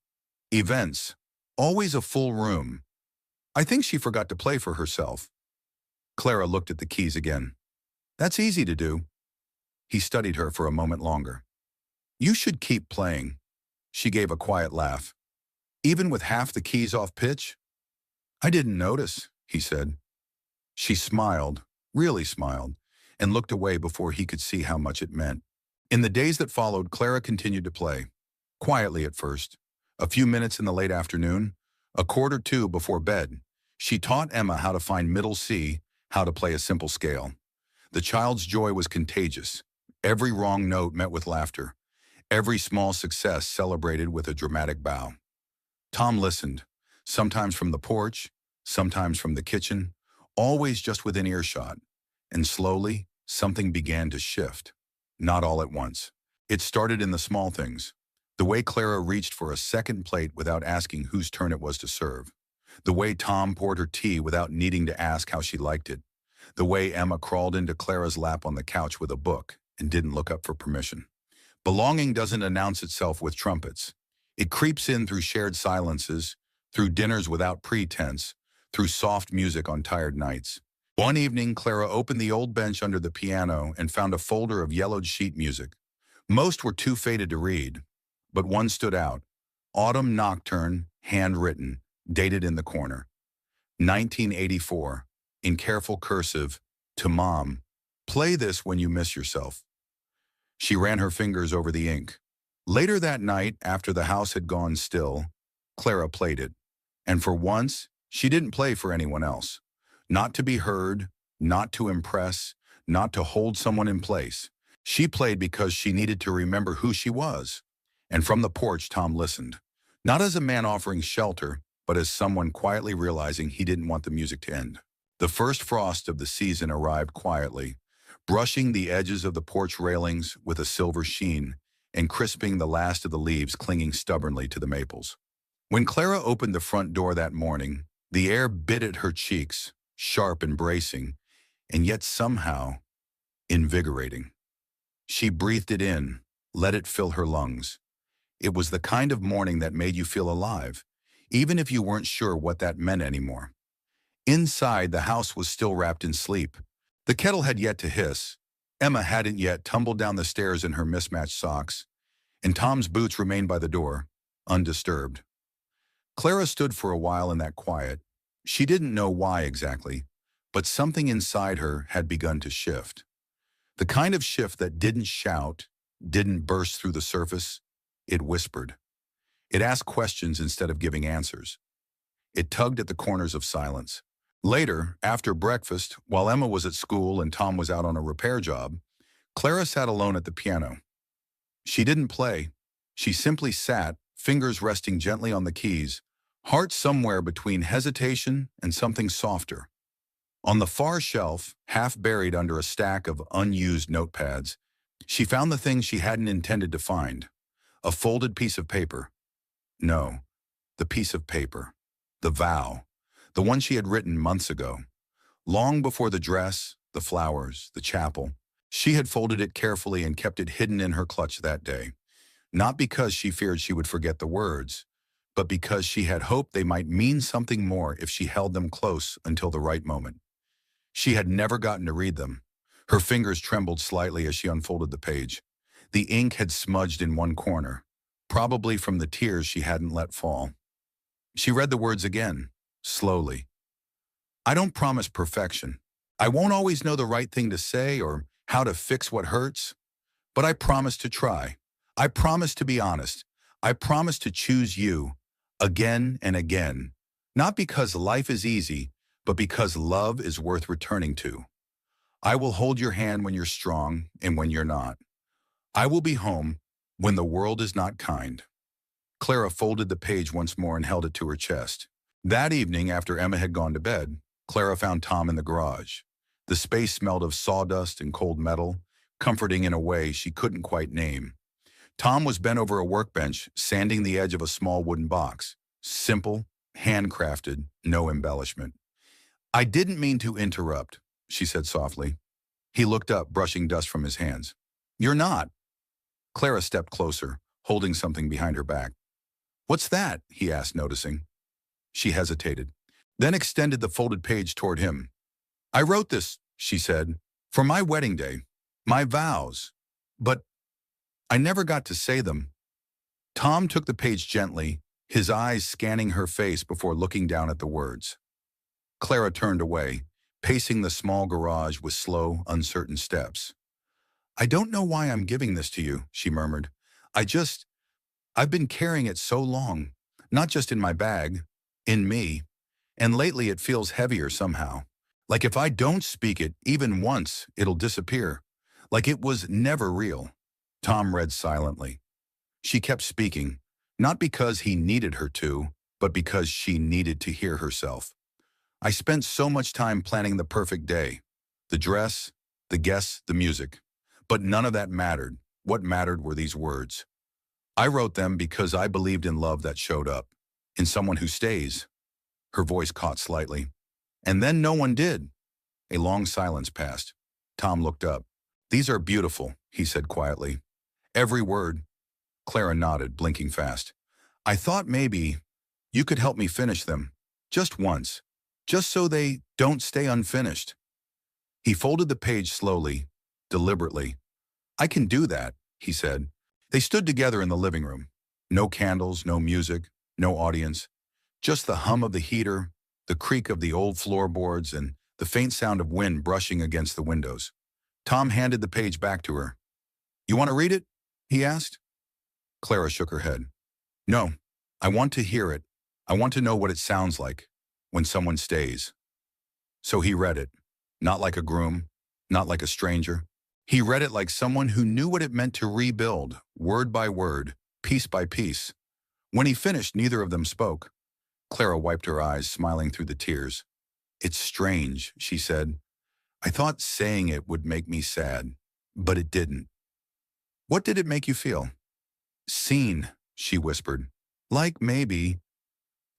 Events. Always a full room. I think she forgot to play for herself." Clara looked at the keys again. "That's easy to do." He studied her for a moment longer. "You should keep playing." She gave a quiet laugh. "Even with half the keys off pitch?" "I didn't notice," he said. She smiled, really smiled, and looked away before he could see how much it meant. In the days that followed, Clara continued to play. Quietly at first. A few minutes in the late afternoon, a chord or two before bed. She taught Emma how to find middle C, how to play a simple scale. The child's joy was contagious. Every wrong note met with laughter. Every small success celebrated with a dramatic bow. Tom listened, sometimes from the porch, sometimes from the kitchen, always just within earshot. And slowly, something began to shift. Not all at once. It started in the small things. The way Clara reached for a second plate without asking whose turn it was to serve. The way Tom poured her tea without needing to ask how she liked it. The way Emma crawled into Clara's lap on the couch with a book and didn't look up for permission. Belonging doesn't announce itself with trumpets. It creeps in through shared silences, through dinners without pretense, through soft music on tired nights. One evening, Clara opened the old bench under the piano and found a folder of yellowed sheet music. Most were too faded to read, but one stood out. Autumn Nocturne, handwritten, dated in the corner. 1984, in careful cursive, to Mom. Play this when you miss yourself. She ran her fingers over the ink. Later that night, after the house had gone still, Clara played it. And for once, she didn't play for anyone else. Not to be heard, not to impress, not to hold someone in place. She played because she needed to remember who she was. And from the porch, Tom listened. Not as a man offering shelter, but as someone quietly realizing he didn't want the music to end. The first frost of the season arrived quietly, brushing the edges of the porch railings with a silver sheen and crisping the last of the leaves clinging stubbornly to the maples. When Clara opened the front door that morning, the air bit at her cheeks, sharp and bracing, and yet somehow invigorating. She breathed it in, let it fill her lungs. It was the kind of morning that made you feel alive, even if you weren't sure what that meant anymore. Inside, the house was still wrapped in sleep. The kettle had yet to hiss. Emma hadn't yet tumbled down the stairs in her mismatched socks, and Tom's boots remained by the door, undisturbed. Clara stood for a while in that quiet. She didn't know why exactly, but something inside her had begun to shift. The kind of shift that didn't shout, didn't burst through the surface. It whispered. It asked questions instead of giving answers. It tugged at the corners of silence. Later, after breakfast, while Emma was at school and Tom was out on a repair job, Clara sat alone at the piano. She didn't play. She simply sat, fingers resting gently on the keys, heart somewhere between hesitation and something softer. On the far shelf, half buried under a stack of unused notepads, she found the thing she hadn't intended to find. A folded piece of paper. No, the piece of paper. The vow. The one she had written months ago. Long before the dress, the flowers, the chapel. She had folded it carefully and kept it hidden in her clutch that day. Not because she feared she would forget the words, but because she had hoped they might mean something more if she held them close until the right moment. She had never gotten to read them. Her fingers trembled slightly as she unfolded the page. The ink had smudged in one corner, probably from the tears she hadn't let fall. She read the words again, slowly. I don't promise perfection. I won't always know the right thing to say or how to fix what hurts, but I promise to try. I promise to be honest. I promise to choose you again and again, not because life is easy, but because love is worth returning to. I will hold your hand when you're strong and when you're not. I will be home when the world is not kind. Clara folded the page once more and held it to her chest. That evening, after Emma had gone to bed, Clara found Tom in the garage. The space smelled of sawdust and cold metal, comforting in a way she couldn't quite name. Tom was bent over a workbench, sanding the edge of a small wooden box. Simple, handcrafted, no embellishment. I didn't mean to interrupt, she said softly. He looked up, brushing dust from his hands. You're not. Clara stepped closer, holding something behind her back. What's that? He asked, noticing. She hesitated, then extended the folded page toward him. I wrote this, she said, for my wedding day, my vows. But I never got to say them. Tom took the page gently, his eyes scanning her face before looking down at the words. Clara turned away, pacing the small garage with slow, uncertain steps. I don't know why I'm giving this to you, she murmured. I've been carrying it so long, not just in my bag, in me, and lately it feels heavier somehow. Like if I don't speak it even once, it'll disappear. Like it was never real. Tom read silently. She kept speaking, not because he needed her to, but because she needed to hear herself. I spent so much time planning the perfect day. The dress, the guests, the music. But none of that mattered. What mattered were these words. I wrote them because I believed in love that showed up, in someone who stays. Her voice caught slightly. And then no one did. A long silence passed. Tom looked up. These are beautiful, he said quietly. Every word. Clara nodded, blinking fast. I thought maybe you could help me finish them. Just once. Just so they don't stay unfinished. He folded the page slowly, deliberately. "I can do that," he said. They stood together in the living room. No candles, no music, no audience. Just the hum of the heater, the creak of the old floorboards, and the faint sound of wind brushing against the windows. Tom handed the page back to her. "You want to read it?" he asked. Clara shook her head. "No, I want to hear it. I want to know what it sounds like when someone stays." So he read it, not like a groom, not like a stranger. He read it like someone who knew what it meant to rebuild, word by word, piece by piece. When he finished, neither of them spoke. Clara wiped her eyes, smiling through the tears. "It's strange," she said. "I thought saying it would make me sad, but it didn't." "What did it make you feel?" "Seen," she whispered. "Like maybe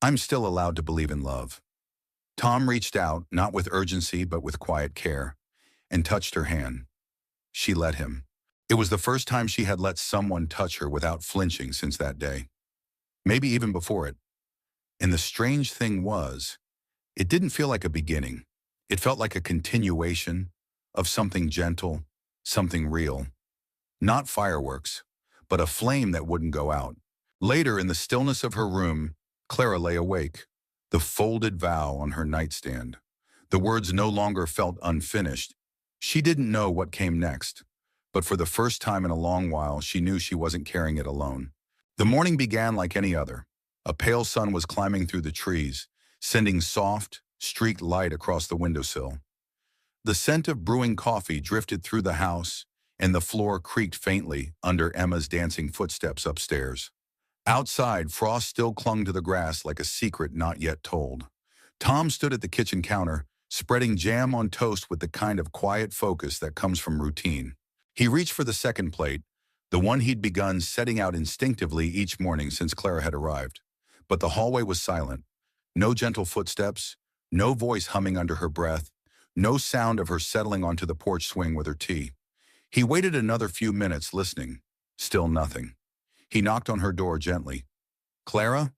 I'm still allowed to believe in love." Tom reached out, not with urgency but with quiet care, and touched her hand. She let him. It was the first time she had let someone touch her without flinching since that day. Maybe even before it. And the strange thing was, it didn't feel like a beginning. It felt like a continuation of something gentle, something real. Not fireworks, but a flame that wouldn't go out. Later, in the stillness of her room, Clara lay awake, the folded vow on her nightstand. The words no longer felt unfinished. She didn't know what came next, but for the first time in a long while, she knew she wasn't carrying it alone. The morning began like any other. A pale sun was climbing through the trees, sending soft, streaked light across the windowsill. The scent of brewing coffee drifted through the house, and the floor creaked faintly under Emma's dancing footsteps upstairs. Outside, frost still clung to the grass like a secret not yet told. Tom stood at the kitchen counter, spreading jam on toast with the kind of quiet focus that comes from routine. He reached for the second plate, the one he'd begun setting out instinctively each morning since Clara had arrived. But the hallway was silent. No gentle footsteps, no voice humming under her breath, no sound of her settling onto the porch swing with her tea. He waited another few minutes listening. Still nothing. He knocked on her door gently. "Clara?"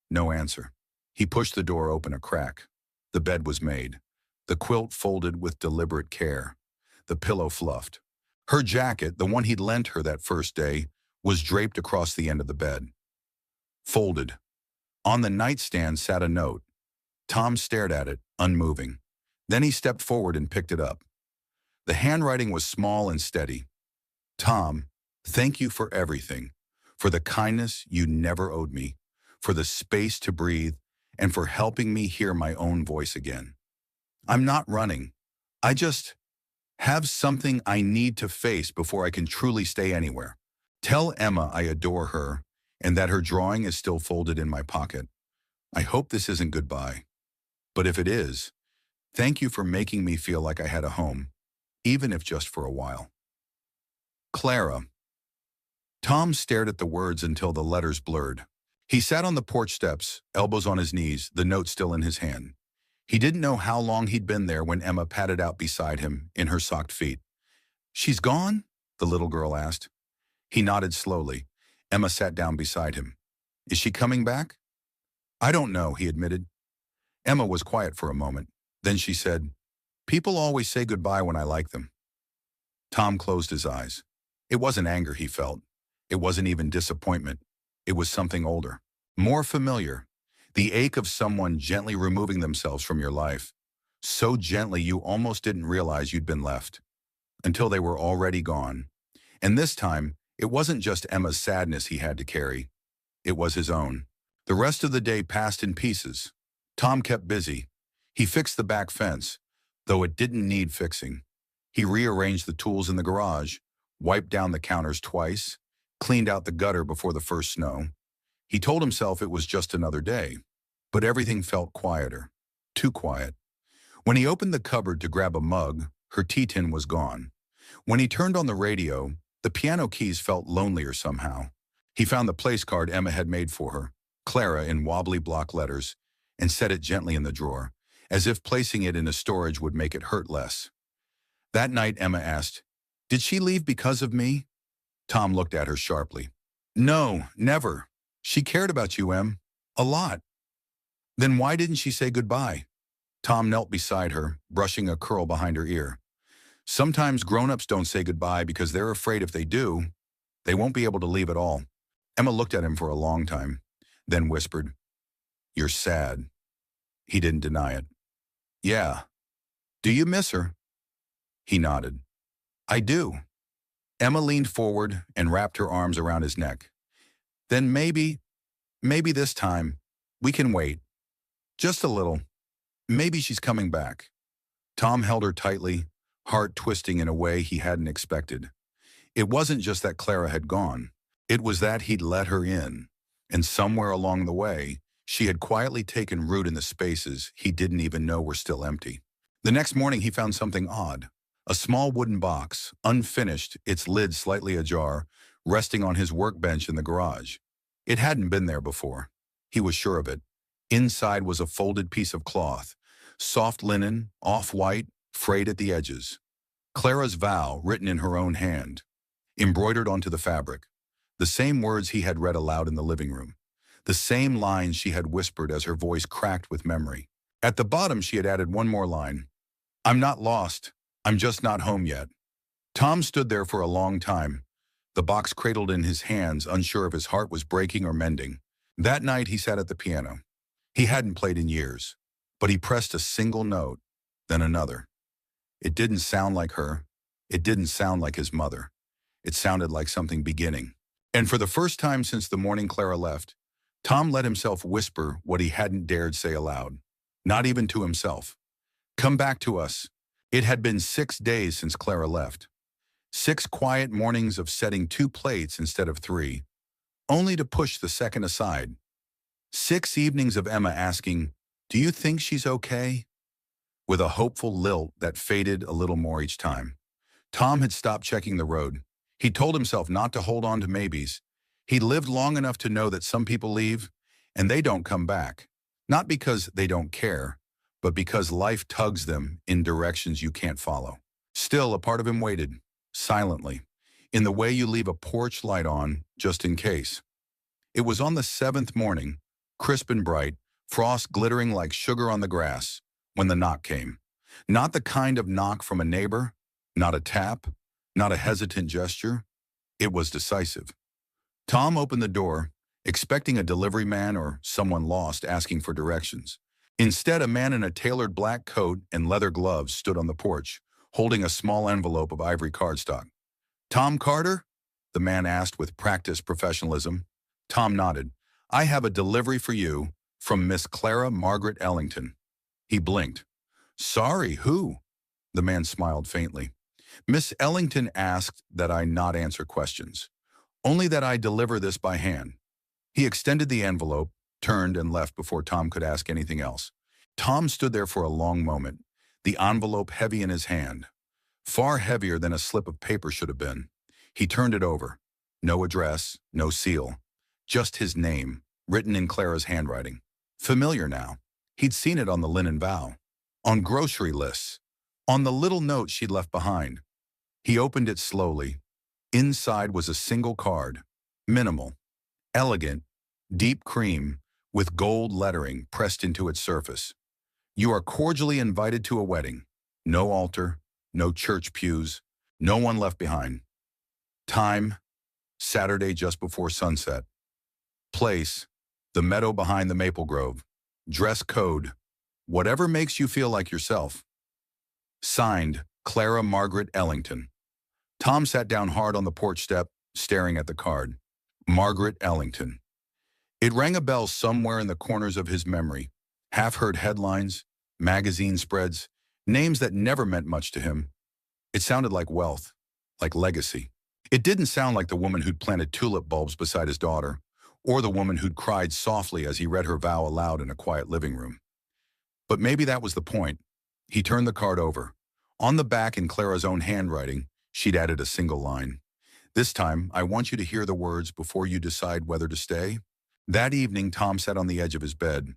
No answer. He pushed the door open a crack. The bed was made. The quilt folded with deliberate care. The pillow fluffed. Her jacket, the one he'd lent her that first day, was draped across the end of the bed. Folded. On the nightstand sat a note. Tom stared at it, unmoving. Then he stepped forward and picked it up. The handwriting was small and steady. "Tom, thank you for everything. For the kindness you never owed me, for the space to breathe, and for helping me hear my own voice again. I'm not running. I just have something I need to face before I can truly stay anywhere. Tell Emma I adore her and that her drawing is still folded in my pocket. I hope this isn't goodbye. But if it is, thank you for making me feel like I had a home, even if just for a while. Clara." Tom stared at the words until the letters blurred. He sat on the porch steps, elbows on his knees, the note still in his hand. He didn't know how long he'd been there when Emma padded out beside him in her socked feet. "She's gone?" the little girl asked. He nodded slowly. Emma sat down beside him. "Is she coming back?" "I don't know," he admitted. Emma was quiet for a moment. Then she said, "People always say goodbye when I like them." Tom closed his eyes. It wasn't anger he felt. It wasn't even disappointment. It was something older, more familiar. The ache of someone gently removing themselves from your life. So gently you almost didn't realize you'd been left. Until they were already gone. And this time, it wasn't just Emma's sadness he had to carry. It was his own. The rest of the day passed in pieces. Tom kept busy. He fixed the back fence, though it didn't need fixing. He rearranged the tools in the garage, wiped down the counters twice, cleaned out the gutter before the first snow. He told himself it was just another day, but everything felt quieter, too quiet. When he opened the cupboard to grab a mug, her tea tin was gone. When he turned on the radio, the piano keys felt lonelier somehow. He found the place card Emma had made for her, Clara in wobbly block letters, and set it gently in the drawer, as if placing it in a storage would make it hurt less. That night, Emma asked, "Did she leave because of me?" Tom looked at her sharply. "No, never. She cared about you, Em. A lot." "Then why didn't she say goodbye?" Tom knelt beside her, brushing a curl behind her ear. Sometimes grown-ups don't say goodbye because they're afraid if they do, they won't be able to leave at all. Emma looked at him for a long time, then whispered, "You're sad." He didn't deny it. "Yeah. Do you miss her?" He nodded. "I do." Emma leaned forward and wrapped her arms around his neck. "Then maybe this time, we can wait. Just a little. Maybe she's coming back." Tom held her tightly, heart twisting in a way he hadn't expected. It wasn't just that Clara had gone. It was that he'd let her in, and somewhere along the way, she had quietly taken root in the spaces he didn't even know were still empty. The next morning he found something odd. A small wooden box, unfinished, its lid slightly ajar, resting on his workbench in the garage. It hadn't been there before. He was sure of it. Inside was a folded piece of cloth, soft linen, off-white, frayed at the edges. Clara's vow, written in her own hand, embroidered onto the fabric. The same words he had read aloud in the living room. The same lines she had whispered as her voice cracked with memory. At the bottom she had added one more line. "I'm not lost. I'm just not home yet." Tom stood there for a long time, the box cradled in his hands, unsure if his heart was breaking or mending. That night he sat at the piano. He hadn't played in years, but he pressed a single note, then another. It didn't sound like her. It didn't sound like his mother. It sounded like something beginning. And for the first time since the morning Clara left, Tom let himself whisper what he hadn't dared say aloud, not even to himself. "Come back to us." It had been 6 days since Clara left. 6 quiet mornings of setting 2 plates instead of 3, only to push the second aside. 6 evenings of Emma asking, "Do you think she's okay?" with a hopeful lilt that faded a little more each time. Tom had stopped checking the road. He told himself not to hold on to maybes. He lived long enough to know that some people leave, and they don't come back. Not because they don't care, but because life tugs them in directions you can't follow. Still, a part of him waited, silently, in the way you leave a porch light on, just in case. It was on the 7th morning, crisp and bright, frost glittering like sugar on the grass, when the knock came. Not the kind of knock from a neighbor, not a tap, not a hesitant gesture. It was decisive. Tom opened the door, expecting a delivery man or someone lost asking for directions. Instead, a man in a tailored black coat and leather gloves stood on the porch, holding a small envelope of ivory cardstock. "Tom Carter?" the man asked with practiced professionalism. Tom nodded. "I have a delivery for you from Miss Clara Margaret Ellington." He blinked. "Sorry, who?" The man smiled faintly. "Miss Ellington asked that I not answer questions. Only that I deliver this by hand." He extended the envelope, turned and left before Tom could ask anything else. Tom stood there for a long moment, the envelope heavy in his hand. Far heavier than a slip of paper should have been. He turned it over. No address, no seal. Just his name, written in Clara's handwriting. Familiar now. He'd seen it on the linen vow, on grocery lists, on the little note she'd left behind. He opened it slowly. Inside was a single card, minimal, elegant, deep cream, with gold lettering pressed into its surface. "You are cordially invited to a wedding. No altar, no church pews, no one left behind. Time, Saturday just before sunset. Place, the meadow behind the maple grove. Dress code, whatever makes you feel like yourself. Signed, Clara Margaret Ellington." Tom sat down hard on the porch step, staring at the card. Margaret Ellington. It rang a bell somewhere in the corners of his memory. Half-heard headlines, magazine spreads, names that never meant much to him. It sounded like wealth, like legacy. It didn't sound like the woman who'd planted tulip bulbs beside his daughter, or the woman who'd cried softly as he read her vow aloud in a quiet living room. But maybe that was the point. He turned the card over. On the back, in Clara's own handwriting, she'd added a single line. "This time, I want you to hear the words before you decide whether to stay." That evening, Tom sat on the edge of his bed,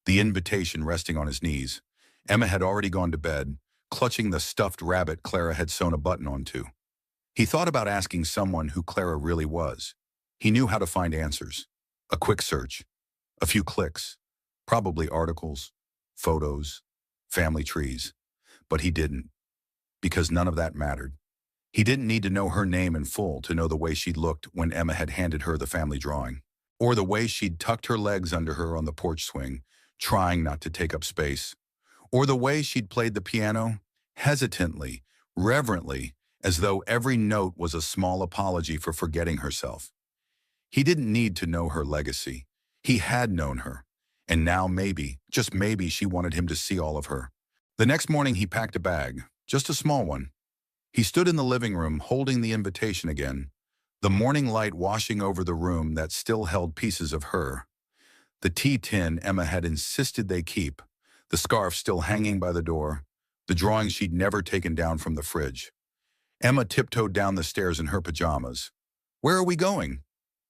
the invitation resting on his knees. Emma had already gone to bed, clutching the stuffed rabbit Clara had sewn a button onto. He thought about asking someone who Clara really was. He knew how to find answers. A quick search. A few clicks. Probably articles, photos, family trees. But he didn't, because none of that mattered. He didn't need to know her name in full to know the way she'd looked when Emma had handed her the family drawing, or the way she'd tucked her legs under her on the porch swing, trying not to take up space, or the way she'd played the piano, hesitantly, reverently, as though every note was a small apology for forgetting herself. He didn't need to know her legacy. He had known her. And now maybe, just maybe, she wanted him to see all of her. The next morning he packed a bag, just a small one. He stood in the living room holding the invitation again, the morning light washing over the room that still held pieces of her. The tea tin Emma had insisted they keep, the scarf still hanging by the door, the drawing she'd never taken down from the fridge. Emma tiptoed down the stairs in her pajamas. "Where are we going?"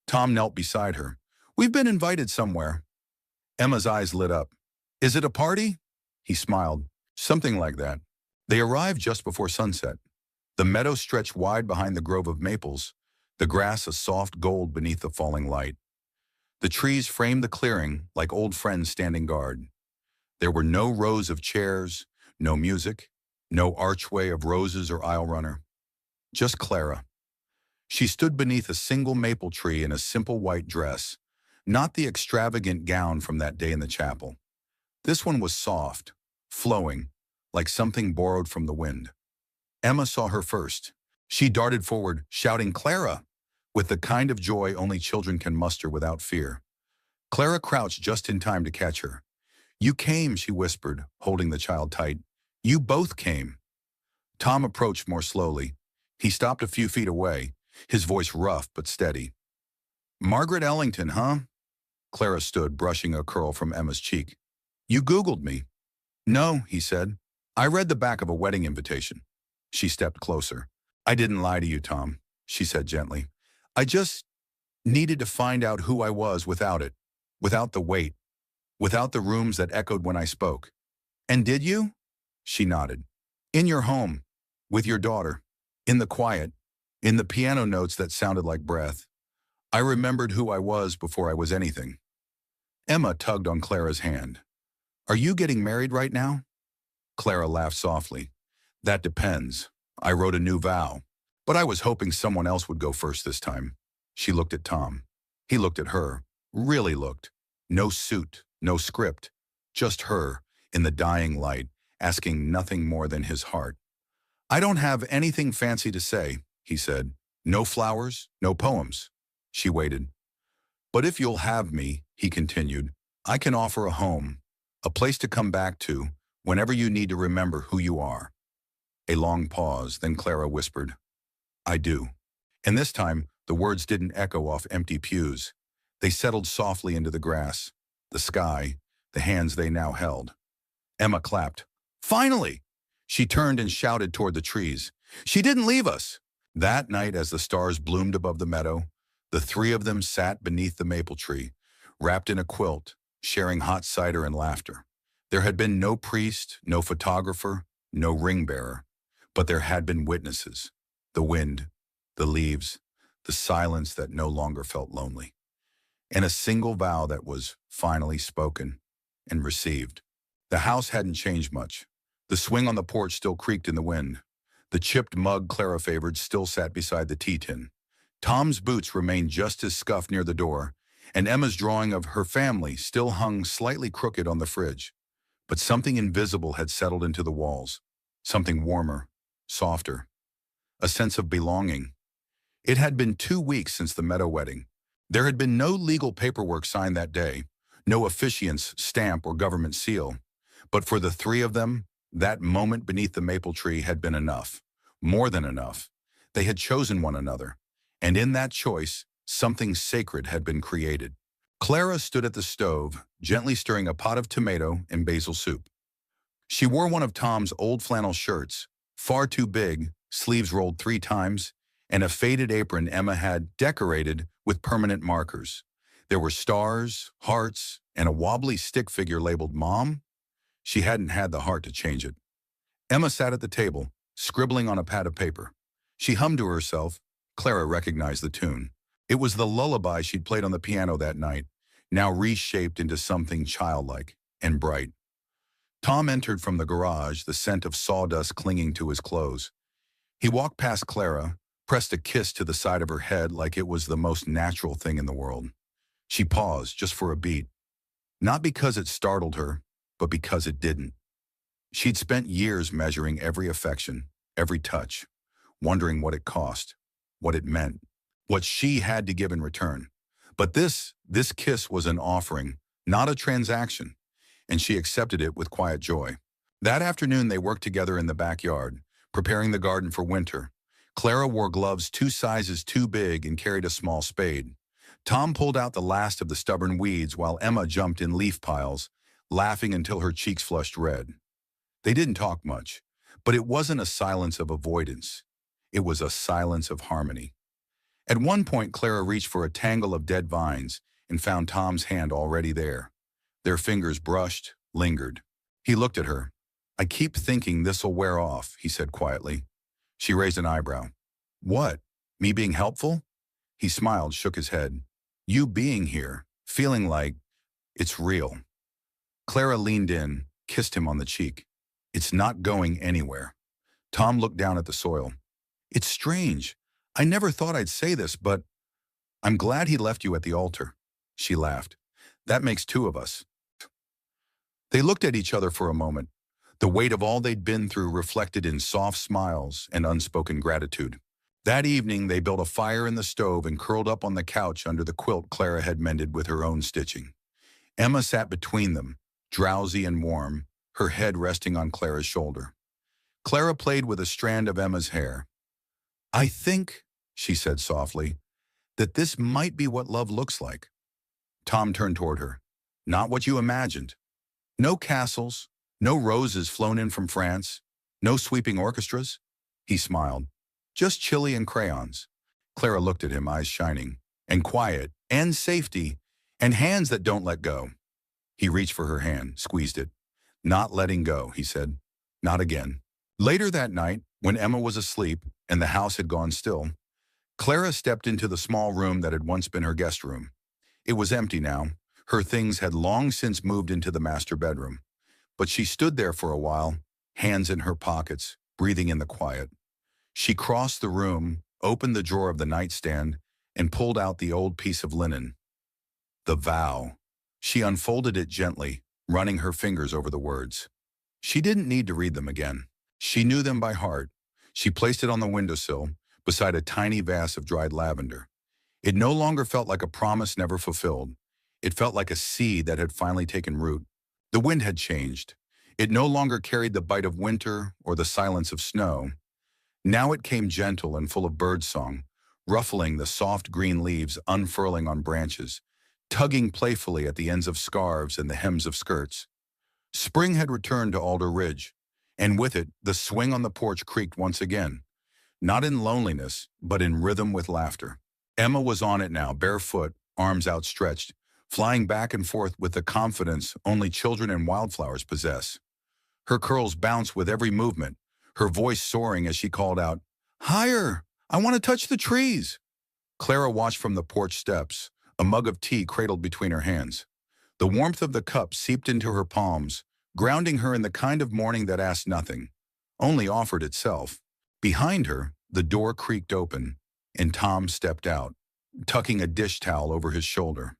Tom knelt beside her. "We've been invited somewhere." Emma's eyes lit up. "Is it a party?" He smiled. "Something like that." They arrived just before sunset. The meadow stretched wide behind the grove of maples, the grass a soft gold beneath the falling light. The trees framed the clearing like old friends standing guard. There were no rows of chairs, no music, no archway of roses or aisle runner. Just Clara. She stood beneath a single maple tree in a simple white dress, not the extravagant gown from that day in the chapel. This one was soft, flowing, like something borrowed from the wind. Emma saw her first. She darted forward, shouting, "Clara!" with the kind of joy only children can muster without fear. Clara crouched just in time to catch her. "You came," she whispered, holding the child tight. "You both came." Tom approached more slowly. He stopped a few feet away, his voice rough but steady. "Margaret Ellington, huh?" Clara stood, brushing a curl from Emma's cheek. "You Googled me." "No," he said. "I read the back of a wedding invitation." She stepped closer. "I didn't lie to you, Tom," she said gently. "I just needed to find out who I was without it, without the weight, without the rooms that echoed when I spoke." "And did you?" She nodded. "In your home, with your daughter, in the quiet, in the piano notes that sounded like breath. I remembered who I was before I was anything." Emma tugged on Clara's hand. "Are you getting married right now?" Clara laughed softly. "That depends. I wrote a new vow, but I was hoping someone else would go first this time." She looked at Tom. He looked at her, really looked. No suit, no script, just her, in the dying light, asking nothing more than his heart. "I don't have anything fancy to say," he said. "No flowers, no poems." She waited. "But if you'll have me," he continued, "I can offer a home, a place to come back to whenever you need to remember who you are." A long pause, then Clara whispered, "I do." And this time, the words didn't echo off empty pews. They settled softly into the grass, the sky, the hands they now held. Emma clapped. "Finally!" She turned and shouted toward the trees. "She didn't leave us!" That night, as the stars bloomed above the meadow, the three of them sat beneath the maple tree, wrapped in a quilt, sharing hot cider and laughter. There had been no priest, no photographer, no ring bearer, but there had been witnesses. The wind, the leaves, the silence that no longer felt lonely. And a single vow that was finally spoken and received. The house hadn't changed much. The swing on the porch still creaked in the wind. The chipped mug Clara favored still sat beside the tea tin. Tom's boots remained just as scuffed near the door, and Emma's drawing of her family still hung slightly crooked on the fridge. But something invisible had settled into the walls. Something warmer, softer. A sense of belonging. It had been 2 weeks since the Meadow wedding. There had been no legal paperwork signed that day, no officiant's stamp or government seal. But for the three of them, that moment beneath the maple tree had been enough. More than enough. They had chosen one another. And in that choice, something sacred had been created. Clara stood at the stove, gently stirring a pot of tomato and basil soup. She wore one of Tom's old flannel shirts, far too big, sleeves rolled 3 times, and a faded apron Emma had decorated with permanent markers. There were stars, hearts, and a wobbly stick figure labeled Mom. She hadn't had the heart to change it. Emma sat at the table, scribbling on a pad of paper. She hummed to herself. Clara recognized the tune. It was the lullaby she'd played on the piano that night, now reshaped into something childlike and bright. Tom entered from the garage, the scent of sawdust clinging to his clothes. He walked past Clara, pressed a kiss to the side of her head like it was the most natural thing in the world. She paused just for a beat, not because it startled her, but because it didn't. She'd spent years measuring every affection, every touch, wondering what it cost, what it meant, what she had to give in return. But this kiss was an offering, not a transaction, and she accepted it with quiet joy. That afternoon they worked together in the backyard, preparing the garden for winter. Clara wore gloves 2 sizes too big and carried a small spade. Tom pulled out the last of the stubborn weeds while Emma jumped in leaf piles, laughing until her cheeks flushed red. They didn't talk much, but it wasn't a silence of avoidance. It was a silence of harmony. At one point, Clara reached for a tangle of dead vines and found Tom's hand already there. Their fingers brushed, lingered. He looked at her. "I keep thinking this'll wear off," he said quietly. She raised an eyebrow. "What? Me being helpful?" He smiled, shook his head. "You being here, feeling like it's real." Clara leaned in, kissed him on the cheek. "It's not going anywhere." Tom looked down at the soil. "It's strange. I never thought I'd say this, but I'm glad he left you at the altar." She laughed. "That makes two of us." They looked at each other for a moment, the weight of all they'd been through reflected in soft smiles and unspoken gratitude. That evening, they built a fire in the stove and curled up on the couch under the quilt Clara had mended with her own stitching. Emma sat between them, drowsy and warm, her head resting on Clara's shoulder. Clara played with a strand of Emma's hair. "I think," she said softly, "that this might be what love looks like." Tom turned toward her. "Not what you imagined. No castles, no roses flown in from France, no sweeping orchestras." He smiled. "Just chili and crayons." Clara looked at him, eyes shining, and quiet, and safety, and hands that don't let go. He reached for her hand, squeezed it. "Not letting go," he said. "Not again." Later that night, when Emma was asleep and the house had gone still, Clara stepped into the small room that had once been her guest room. It was empty now. Her things had long since moved into the master bedroom. But she stood there for a while, hands in her pockets, breathing in the quiet. She crossed the room, opened the drawer of the nightstand, and pulled out the old piece of linen. The vow. She unfolded it gently, running her fingers over the words. She didn't need to read them again. She knew them by heart. She placed it on the windowsill, beside a tiny vase of dried lavender. It no longer felt like a promise never fulfilled. It felt like a seed that had finally taken root. The wind had changed. It no longer carried the bite of winter or the silence of snow. Now it came gentle and full of birdsong, ruffling the soft green leaves unfurling on branches, tugging playfully at the ends of scarves and the hems of skirts. Spring had returned to Alder Ridge, and with it, the swing on the porch creaked once again, not in loneliness, but in rhythm with laughter. Emma was on it now, barefoot, arms outstretched, flying back and forth with the confidence only children and wildflowers possess. Her curls bounced with every movement, her voice soaring as she called out, "Higher! I want to touch the trees!" Clara watched from the porch steps, a mug of tea cradled between her hands. The warmth of the cup seeped into her palms, grounding her in the kind of morning that asked nothing, only offered itself. Behind her, the door creaked open, and Tom stepped out, tucking a dish towel over his shoulder.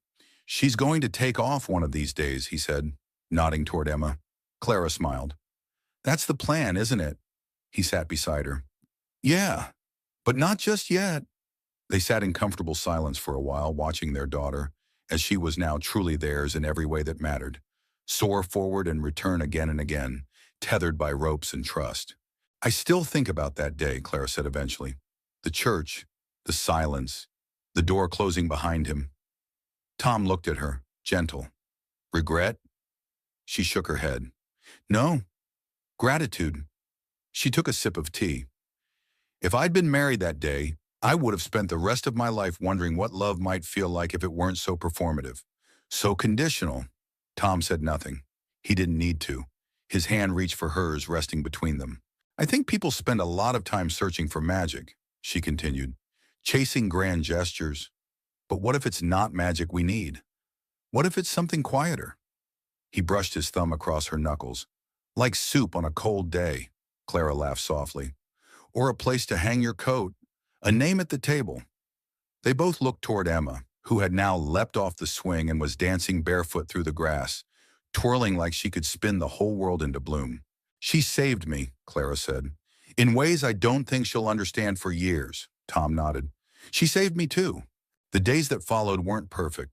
"She's going to take off one of these days," he said, nodding toward Emma. Clara smiled. "That's the plan, isn't it?" He sat beside her. "Yeah, but not just yet." They sat in comfortable silence for a while, watching their daughter, as she was now truly theirs in every way that mattered, soar forward and return again and again, tethered by ropes and trust. "I still think about that day," Clara said eventually. "The church, the silence, the door closing behind him." Tom looked at her, gentle. "Regret?" She shook her head. "No, gratitude." She took a sip of tea. "If I'd been married that day, I would have spent the rest of my life wondering what love might feel like if it weren't so performative, so conditional." Tom said nothing. He didn't need to. His hand reached for hers, resting between them. "I think people spend a lot of time searching for magic," she continued, "chasing grand gestures. But what if it's not magic we need? What if it's something quieter?" He brushed his thumb across her knuckles. Like soup on a cold day, Clara laughed softly. Or a place to hang your coat, a name at the table. They both looked toward Emma, who had now leapt off the swing and was dancing barefoot through the grass, twirling like she could spin the whole world into bloom. She saved me, Clara said. In ways I don't think she'll understand for years, Tom nodded. She saved me too. The days that followed weren't perfect.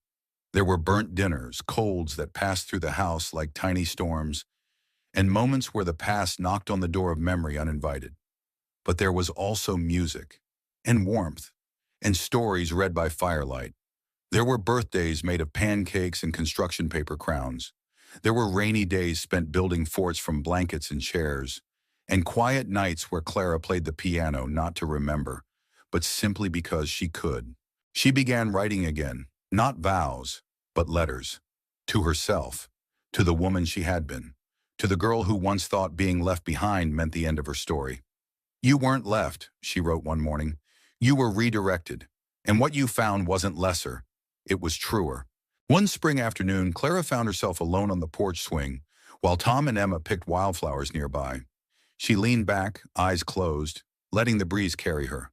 There were burnt dinners, colds that passed through the house like tiny storms, and moments where the past knocked on the door of memory uninvited. But there was also music, and warmth, and stories read by firelight. There were birthdays made of pancakes and construction paper crowns. There were rainy days spent building forts from blankets and chairs, and quiet nights where Clara played the piano not to remember, but simply because she could. She began writing again, not vows, but letters. To herself, to the woman she had been, to the girl who once thought being left behind meant the end of her story. You weren't left, she wrote one morning. You were redirected, and what you found wasn't lesser. It was truer. One spring afternoon, Clara found herself alone on the porch swing, while Tom and Emma picked wildflowers nearby. She leaned back, eyes closed, letting the breeze carry her.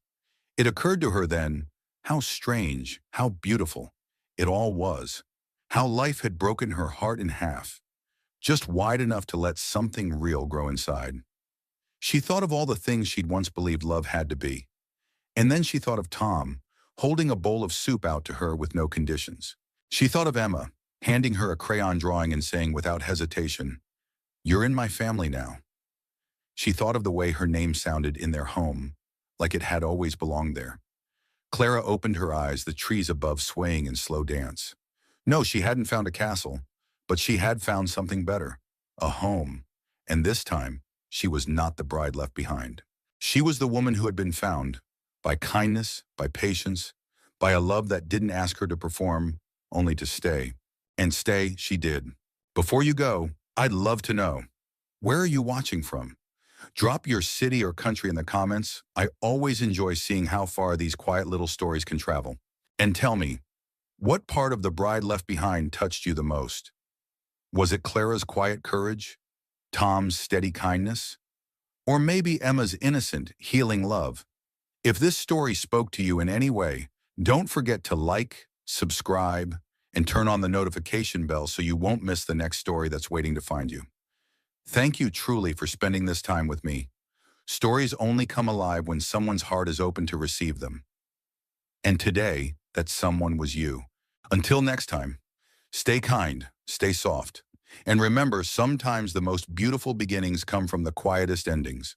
It occurred to her then, how strange, how beautiful it all was. How life had broken her heart in half, just wide enough to let something real grow inside. She thought of all the things she'd once believed love had to be. And then she thought of Tom, holding a bowl of soup out to her with no conditions. She thought of Emma, handing her a crayon drawing and saying without hesitation, "You're in my family now." She thought of the way her name sounded in their home, like it had always belonged there. Clara opened her eyes, the trees above swaying in slow dance. No, she hadn't found a castle, but she had found something better, a home. And this time, she was not the bride left behind. She was the woman who had been found, by kindness, by patience, by a love that didn't ask her to perform, only to stay. And stay she did. Before you go, I'd love to know, where are you watching from? Drop your city or country in the comments. I always enjoy seeing how far these quiet little stories can travel. And tell me, what part of The Bride Left Behind touched you the most? Was it Clara's quiet courage? Tom's steady kindness? Or maybe Emma's innocent, healing love? If this story spoke to you in any way, don't forget to like, subscribe, and turn on the notification bell so you won't miss the next story that's waiting to find you. Thank you truly for spending this time with me. Stories only come alive when someone's heart is open to receive them. And today, that someone was you. Until next time, stay kind, stay soft, and remember, sometimes the most beautiful beginnings come from the quietest endings.